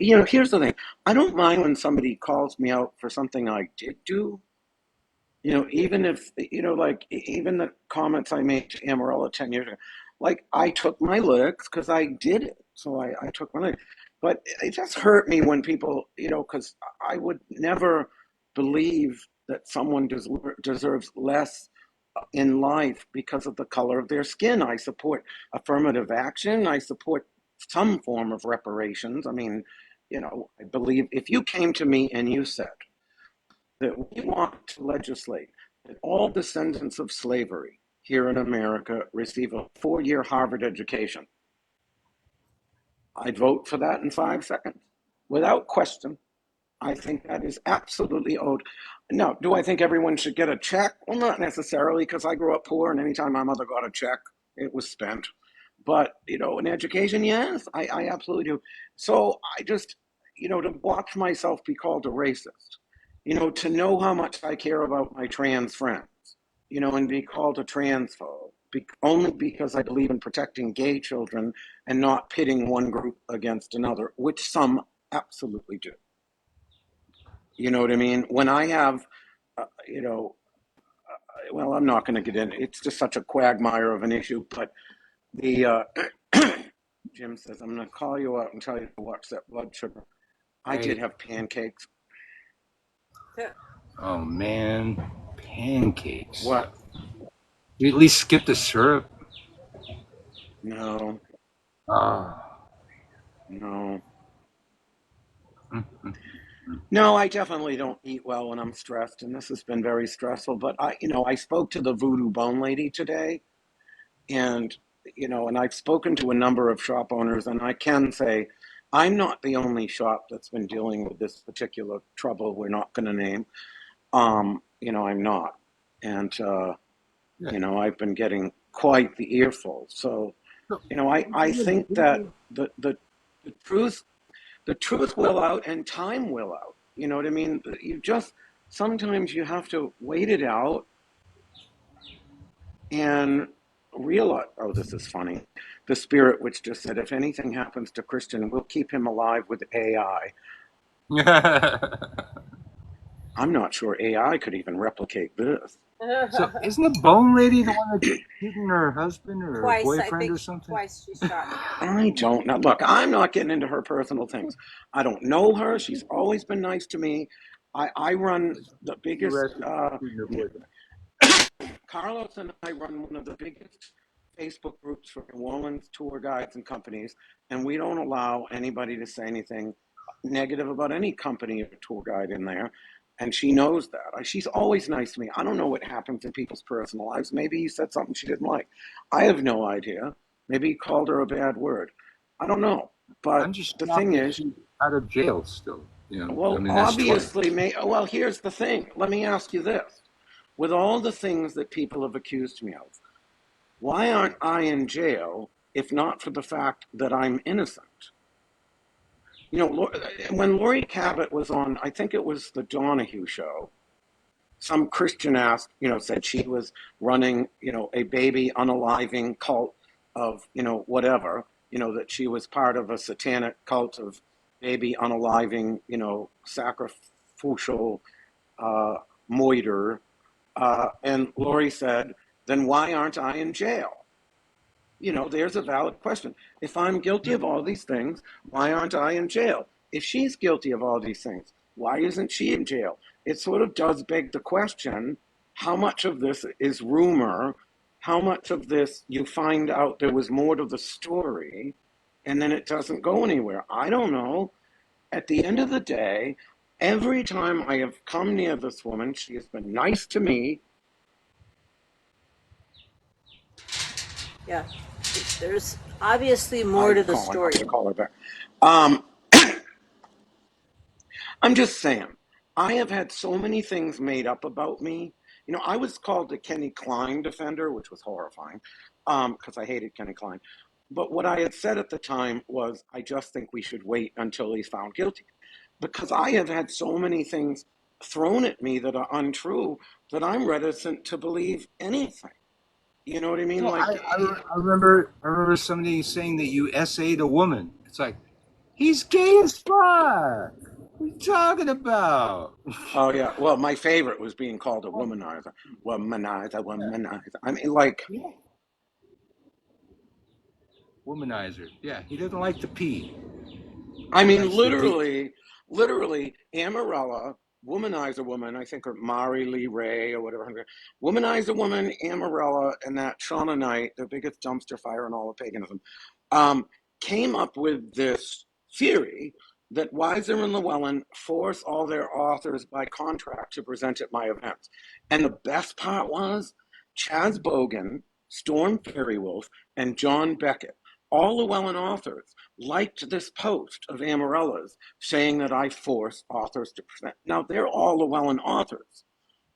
here's the thing. I don't mind when somebody calls me out for something I did do. Even if, like, even the comments I made to Amarella 10 years ago, like, I took my licks because I did it. So I took my licks. But it just hurt me when people, because I would never believe that someone deserves less in life because of the color of their skin. I support affirmative action. I support some form of reparations. I mean, I believe if you came to me and you said, that we want to legislate that all descendants of slavery here in America receive a 4-year Harvard education, I'd vote for that in 5 seconds. Without question, I think that is absolutely owed. Now, do I think everyone should get a check? Well, not necessarily, because I grew up poor, and anytime my mother got a check, it was spent. But, in education, yes, I absolutely do. So I just, to watch myself be called a racist, to know how much I care about my trans friends, and be called a transphobe, only because I believe in protecting gay children and not pitting one group against another, which some absolutely do. You know what I mean? When I have, uh, you know, well, I'm not going to get in. It's just such a quagmire of an issue. But the Jim says I'm going to call you out and tell you to watch that blood sugar. I did Hey, have pancakes. oh man, pancakes. What? You at least skip the syrup. No, Ah. no, Mm. no. I definitely don't eat well when I'm stressed, and this has been very stressful. But I spoke to the Voodoo Bone Lady today, and and I've spoken to a number of shop owners, and I can say I'm not the only shop that's been dealing with this particular trouble we're not going to name. I'm not, and Yeah. I've been getting quite the earful. So So, I think that the truth will out and time will out. You know what I mean? You just sometimes you have to wait it out and realize, oh, this is funny. The spirit which just said, if anything happens to Christian, we'll keep him alive with AI. I'm not sure AI could even replicate this. so isn't the bone lady the one that's shooting her husband or her Twice, I boyfriend think or something? twice she shot him. I don't know. Look, I'm not getting into her personal things. I don't know her. She's always been nice to me. I run the She biggest, arrested for shooting her boyfriend. Carlos and I run one of the biggest Facebook groups for New Orleans tour guides and companies, and we don't allow anybody to say anything negative about any company or tour guide in there. And she knows that. She's always nice to me. I don't know what happens in people's personal lives. Maybe he said something she didn't like. I have no idea. Maybe he called her a bad word. I don't know. I'm But just the shocked thing that is, she's out of jail still. I well, mean, that's twice. obviously, well, here's the thing. Let me ask you this. With all the things that people have accused me of, why aren't I in jail if not for the fact that I'm innocent? When Lori Cabot was on, I think it was the Donahue show, some Christian asked, said she was running, a baby unaliving cult of, whatever, that she was part of a satanic cult of baby unaliving, sacrificial moiter. And Lori said, then why aren't I in jail? There's a valid question. If I'm guilty of all these things, why aren't I in jail? If she's guilty of all these things, why isn't she in jail? It sort of does beg the question, how much of this is rumor how much of this you find out there was more to the story and then it doesn't go anywhere. I don't know. At the end of the day, every time I have come near this woman, she has been nice to me. Yeah, there's obviously more to I'm the calling. I have story. to call her back. Um, I'm just saying, I have had so many things made up about me. You know, I was called a Kenny Klein defender, which was horrifying because I hated Kenny Klein. But what I had said at the time was, I just think we should wait until he's found guilty. Because I have had so many things thrown at me that are untrue that I'm reticent to believe anything. You know what I mean? No, Like, I remember somebody saying that you essayed a woman. It's like, he's gay as fuck. What are you talking about? oh yeah, well, my favorite was being called a womanizer. Womanizer, womanizer. I mean, like, Yeah. Womanizer. Yeah, he doesn't like to pee. I He mean, likes to dig. literally, Amarella, womanizer woman, I think, or Mari Lee Ray or whatever, womanizer woman, Amarella, and that Shauna Knight, the biggest dumpster fire in all of paganism, um, came up with this theory that Weiser and Llewellyn force all their authors by contract to present at my events. And the best part was Chaz Bogan, Storm Fairy-Wolf, and John Beckett, all Llewellyn authors, liked this post of Amarella's saying that I force authors to present. Now, they're all Llewellyn authors.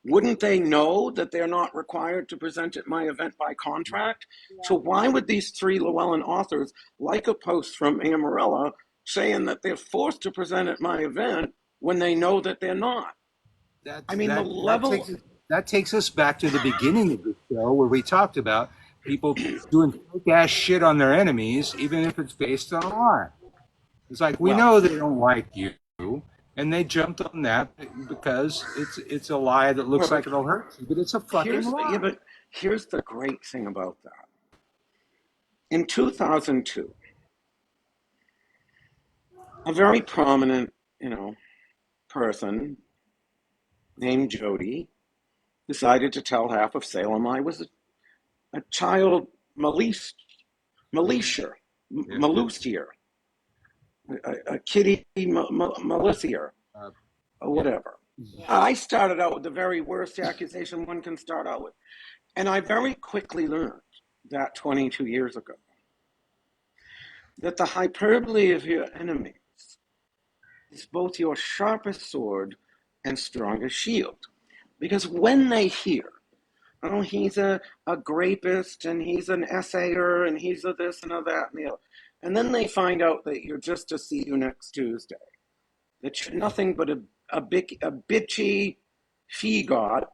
Wouldn't they know that they're not required to present at my event by contract? So why would these three Llewellyn authors like a post from Amarella saying that they're forced to present at my event when they know that they're not? I That's mean, the level. that takes us back to the beginning of the show where we talked about people doing fake ass shit on their enemies, even if it's based on a lie. It's like we Well, know they don't like you, and they jumped on that because it's a lie that well, looks but like it'll hurt you, but it's a fucking yeah, lie. but here's the great thing about that. In 2002, a very prominent, you know, person named Jody decided to tell half of Salem I was a child militia, Yeah, malusier, a kitty malicier, uh, or yeah. whatever. I started out with the very worst accusation one can start out with. And I very quickly learned that 22 years ago that the hyperbole of your enemies is both your sharpest sword and strongest shield. Because when they hear, oh, he's a grapist and he's an essayer and he's a this and a that and the other, and then they find out that you're just to see you next Tuesday, that you're nothing but a bitchy figot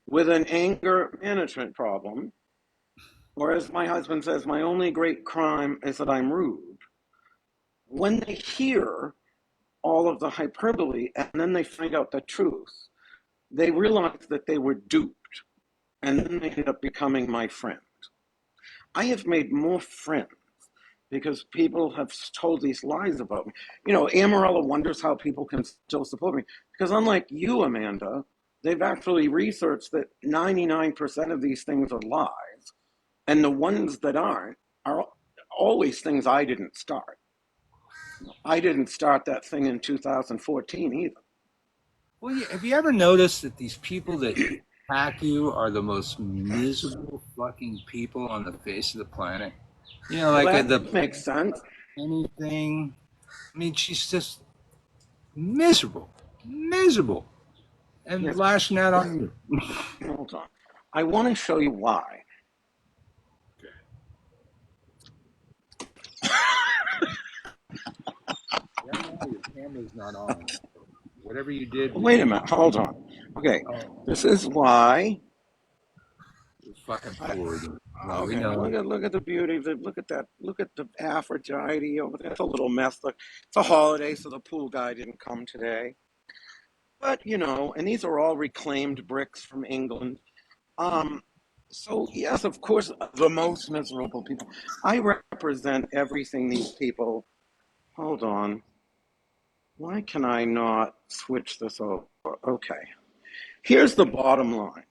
with an anger management problem, or as my husband says, my only great crime is that I'm rude. When they hear all of the hyperbole and then they find out the truth, they realize that they were duped and then they end up becoming my friend. I have made more friends because people have told these lies about me. You know, Amarella wonders how people can still support me because, unlike you, Amanda, they've actually researched that 99% of these things are lies, and the ones that aren't are always things I didn't start. I didn't start that thing in 2014 either. Well, have you ever noticed that these people that attack you are the most miserable fucking people on the face of the planet? You know, Well, like that the makes sense. anything. I mean, she's just miserable, and Yes. lashing out on you. Hold on. I want to show you why. Right now, your camera's not on. Whatever you did, we Wait a can't. minute. Hold on. Okay. Oh, This is why. it's fucking I, forward. Well, we Okay, know. look at the beauty. Look at that. Look at the Aphrodite over there. It's a little mess. Look, it's a holiday, so the pool guy didn't come today. But you know, and these are all reclaimed bricks from England. Um, so yes, of course, the most miserable people. I represent everything these people. Hold on. Why can I not switch this over? Okay. Here's the bottom line.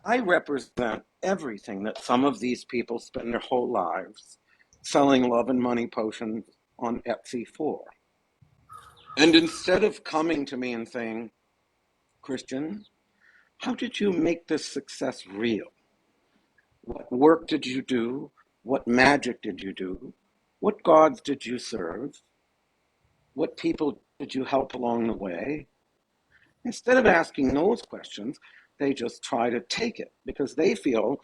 I represent everything that some of these people spend their whole lives selling love and money potions on Etsy for. And instead of coming to me and saying, Christian, how did you make this success real? What work did you do? What magic did you do? What gods did you serve? What people did you help along the way? Instead of asking those questions, they just try to take it because they feel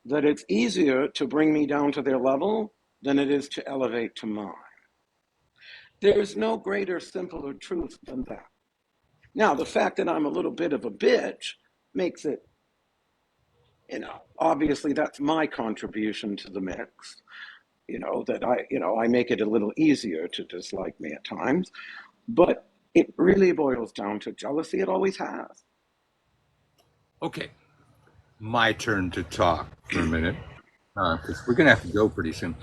that it's easier to bring me down to their level than it is to elevate to mine. There is no greater, simpler truth than that. Now, the fact that I'm a little bit of a bitch makes it, obviously that's my contribution to the mix, that I make it a little easier to dislike me at times, but it really boils down to jealousy. It always has. Okay, my turn to talk for a minute, because we're going to have to go pretty soon.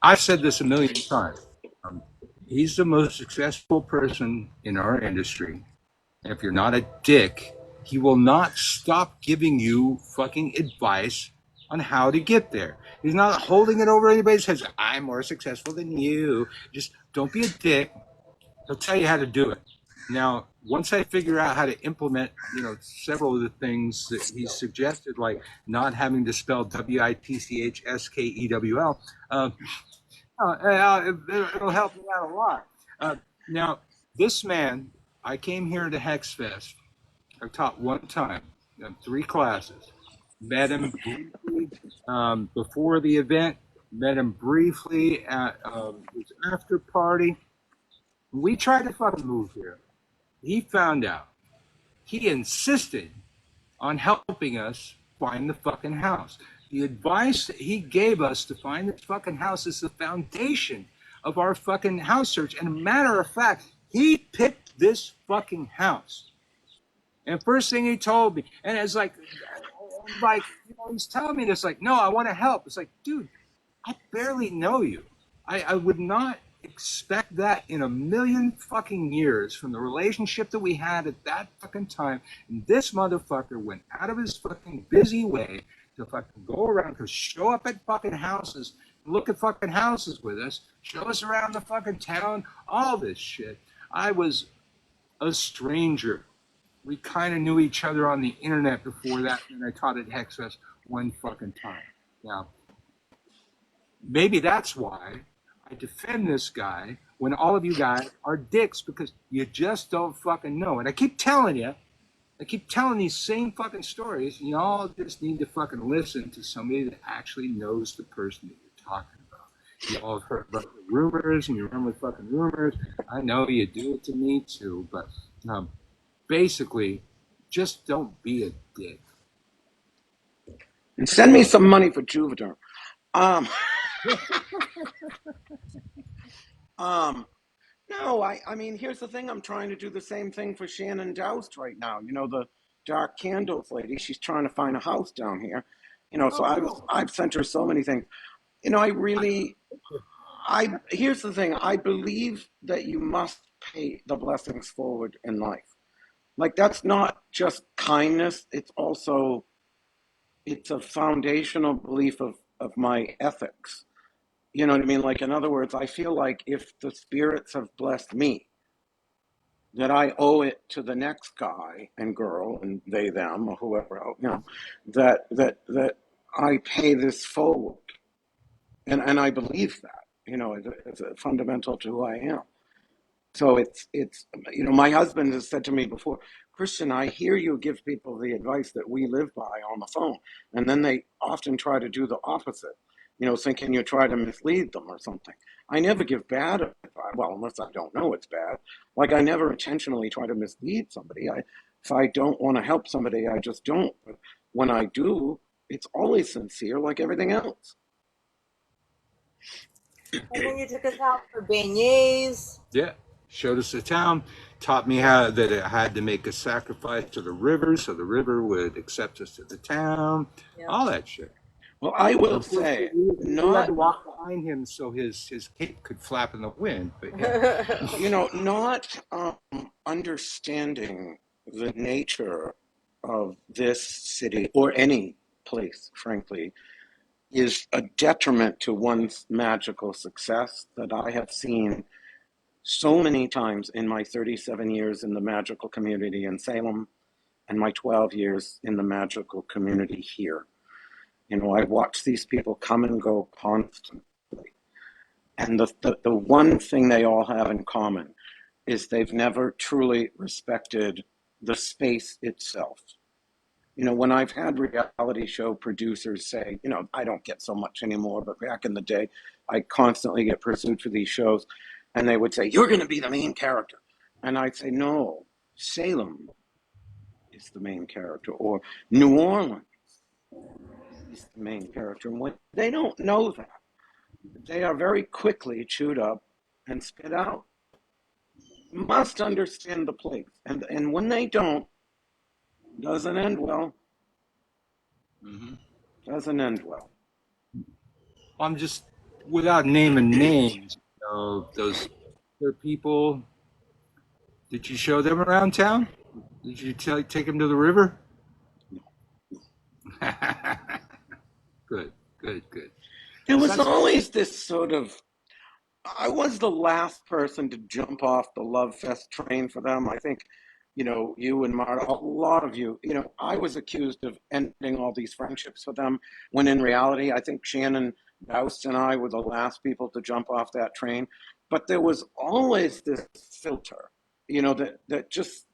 I've said this a million times. He's the most successful person in our industry. And if you're not a dick, he will not stop giving you fucking advice on how to get there. He's not holding it over anybody's head. I'm more successful than you. Just don't be a dick. He'll tell you how to do it. Now, once I figure out how to implement, several of the things that he suggested, like not having to spell Witchskewl, it'll help me out a lot. Now, this man, I came here to Hexfest. I taught one time, 3 classes. Met him briefly before the event. Met him briefly at his after party. We tried to fucking move here. He found out. He insisted on helping us find the fucking house. The advice that he gave us to find this fucking house is the foundation of our fucking house search. And a matter of fact, he picked this fucking house. And first thing he told me, and it's like he's telling me this, like, no, I want to help. It's like, dude, I barely know you. I would not expect that in a million fucking years from the relationship that we had at that fucking time. And this motherfucker went out of his fucking busy way to fucking go around, to show up at fucking houses, look at fucking houses with us, show us around the fucking town, all this shit. I was a stranger. We kind of knew each other on the internet before that, and I taught at Hexfest one fucking time. Now, maybe that's why I defend this guy when all of you guys are dicks, because you just don't fucking know. And I keep telling these same fucking stories, and you all just need to fucking listen to somebody that actually knows the person that you're talking about. You all have heard about the rumors, and you run with fucking rumors. I know you do it to me too, but basically, just don't be a dick. And send me some money for Juvederm. No, I mean, here's the thing. I'm trying to do the same thing for Shannon Doust right now. The dark candles lady. She's trying to find a house down here. So I've sent her so many things. Here's the thing. I believe that you must pay the blessings forward in life. Like, that's not just kindness. It's a foundational belief of my ethics. You know what I mean? Like, in other words, I feel like if the spirits have blessed me, that I owe it to the next guy and girl and they, them, or whoever else, that I pay this forward. And I believe that, it's a fundamental to who I am. So it's my husband has said to me before, Christian, I hear you give people the advice that we live by on the phone, and then they often try to do the opposite, thinking you try to mislead them or something. I never give bad advice, well, unless I don't know it's bad. Like, I never intentionally try to mislead somebody. If I don't want to help somebody, I just don't. But when I do, it's always sincere, like everything else. And then you took us out for beignets. Yeah. Showed us the town, taught me how that it had to make a sacrifice to the river so the river would accept us to the town, all that shit. Well, I will say, we had to walk behind him so his cape could flap in the wind. But not understanding the nature of this city or any place, frankly, is a detriment to one's magical success that I have seen so many times in my 37 years in the magical community in Salem and my 12 years in the magical community here. You know, I watch these people come and go constantly. And the one thing they all have in common is they've never truly respected the space itself. You know, when I've had reality show producers say, you know, I don't get so much anymore, but back in the day, I constantly get pursued for these shows, and they would say, you're going to be the main character. And I'd say, no, Salem is the main character, or New Orleans is the main character. And when they don't know that, they are very quickly chewed up and spit out. Must understand the place. And when they don't, doesn't end well. Hmm. Doesn't end well. I'm just, without naming names, those other people, did you show them around town? Did you take them to the river? Good, good, good. There Because was that's, always this sort of, I was the last person to jump off the Love Fest train for them. I think, you know, you and Marta, a lot of you, you know, I was accused of ending all these friendships with them, when in reality, I think Shannon Doust and I were the last people to jump off that train. But there was always this filter, you know, that just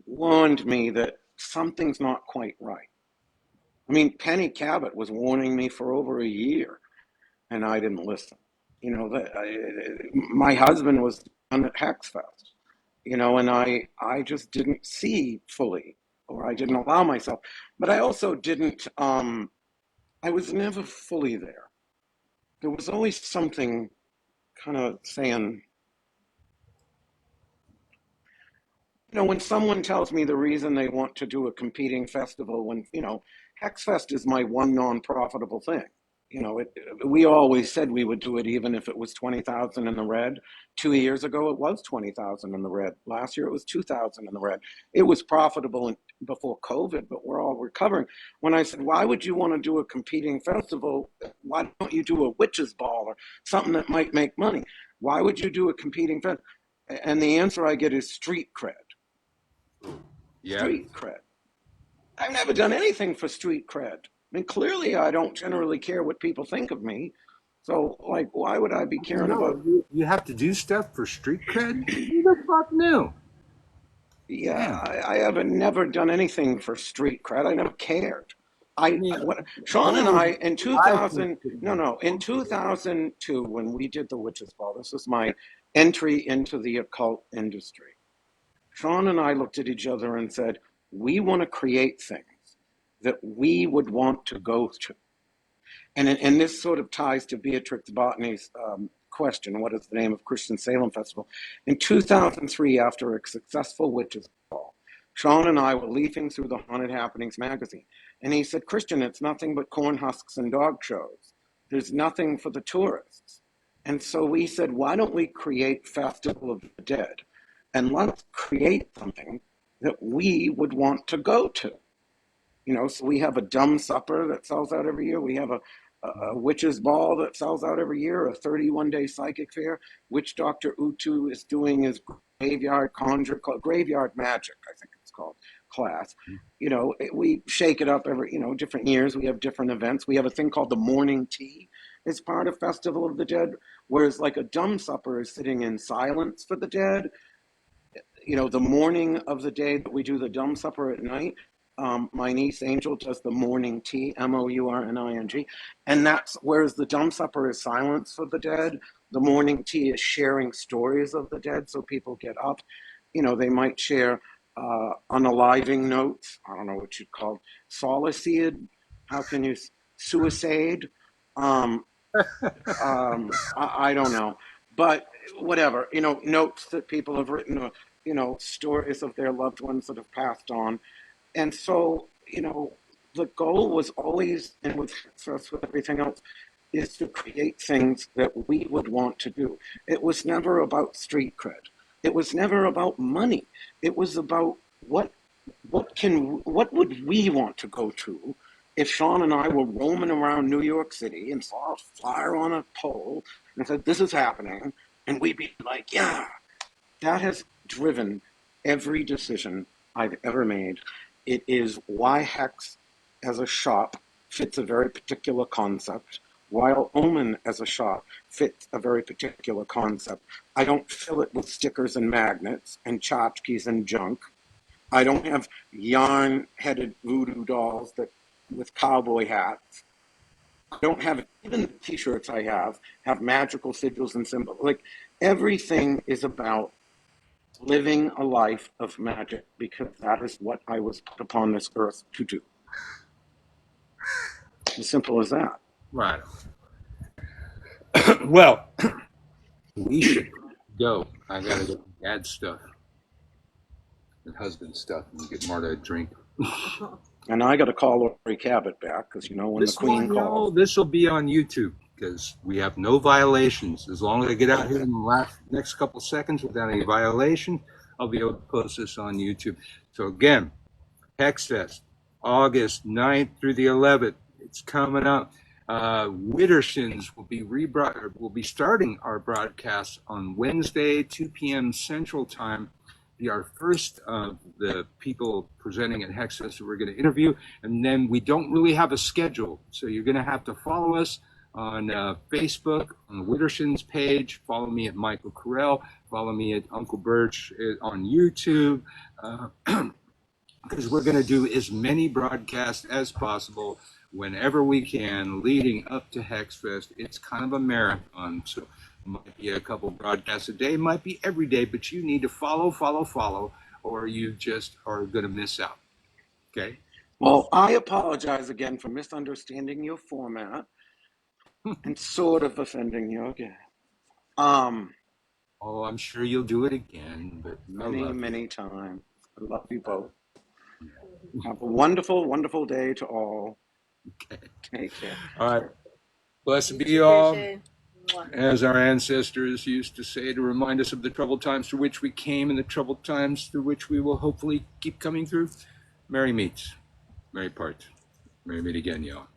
warned me that something's not quite right. I mean, Penny Cabot was warning me for over a year, and I didn't listen. You know, my husband was on at Hexfest, you know, and I just didn't see fully, or I didn't allow myself. But I also didn't. I was never fully there. There was always something kind of saying, you know, when someone tells me the reason they want to do a competing festival, when, you know, Hexfest is my one non-profitable thing. You know, we always said we would do it even if it was 20,000 in the red. 2 years ago, it was 20,000 in the red. Last year, it was 2,000 in the red. It was profitable before COVID, but we're all recovering. When I said, why would you want to do a competing festival? Why don't you do a witch's ball or something that might make money? Why would you do a competing festival? And the answer I get is street cred. yeah. Street cred. I've never done anything for street cred. I mean, clearly, I don't generally care what people think of me. So, like, why would I be caring No, about? you have to do stuff for street cred? Who the fuck knew? Yeah, Damn. I haven't never done anything for street cred. I never cared. I mean, What Sean and only I in I think 2000, no, no, in 2002 when we did the Witches Ball, this was my entry into the occult industry. Sean and I looked at each other and said, we want to create things that we would want to go to. And this sort of ties to Beatrix Botany's question, what is the name of Christian Salem Festival? In 2003, after a successful Witches Ball, Sean and I were leafing through the Haunted Happenings magazine. And he said, Christian, it's nothing but corn husks and dog shows. There's nothing for the tourists. And so we said, why don't we create Festival of the Dead? And let's create something that we would want to go to. You know, so we have a dumb supper that sells out every year. We have a witch's ball that sells out every year, a 31-day psychic fair. Witch Doctor Utu is doing his graveyard magic, I think it's called, class. You know, we shake it up every, you know, different years. We have different events. We have a thing called the morning tea as part of Festival of the Dead, whereas like a dumb supper is sitting in silence for the dead. You know, the morning of the day that we do the dumb supper at night, my niece Angel does the morning tea, Mourning, and that's, whereas the dumb supper is silence for the dead, the morning tea is sharing stories of the dead, so people get up. You know, they might share unaliving notes. I don't know what you'd call solitude. How can you suicide? Um, I don't know, but whatever. You know, notes that people have written. You know, stories of their loved ones that have passed on. And so, you know, the goal was always, and with success with everything else, is to create things that we would want to do. It was never about street cred. It was never about money. It was about what would we want to go to if Sean and I were roaming around New York City and saw a flyer on a pole and said, this is happening, and we'd be like, yeah, that has driven every decision I've ever made. It is why Hex as a shop fits a very particular concept, while Omen as a shop fits a very particular concept. I don't fill it with stickers and magnets and tchotchkes and junk. I don't have yarn-headed voodoo dolls that with cowboy hats. I don't have, even the t-shirts I have magical sigils and symbols. Like, everything is about living a life of magic because that is what I was put upon this earth to do. As simple as that. Right. Well, we should go. I gotta go dad stuff and husband stuff and get Marta a drink. And I got to call Lori Cabot back because, you know, when the Queen calls. This will be on YouTube because we have no violations. As long as I get out here in the next couple seconds without any violation, I'll be able to post this on YouTube. So again, Hexfest, August 9th through the 11th. It's coming up. Wittersons will be starting our broadcast on Wednesday, 2 p.m. Central Time. Be our first of the people presenting at Hexfest that we're going to interview, and then we don't really have a schedule, so you're going to have to follow us on Facebook, on the Wittersons page. Follow me at Michael Carell. Follow me at Uncle Birch on YouTube. Because we're going to do as many broadcasts as possible whenever we can leading up to Hexfest. It's kind of a marathon, so it might be a couple broadcasts a day, might be every day, but you need to follow, or you just are going to miss out. Okay? Well, I apologize again for misunderstanding your format and sort of offending you again. Oh, I'm sure you'll do it again, but many times. I love you both. Have a wonderful, wonderful day to all. Okay. Take care. All right. Blessed be you all. As our ancestors used to say, to remind us of the troubled times through which we came and the troubled times through which we will hopefully keep coming through. Merry meets. Merry parts. Merry meet again, y'all.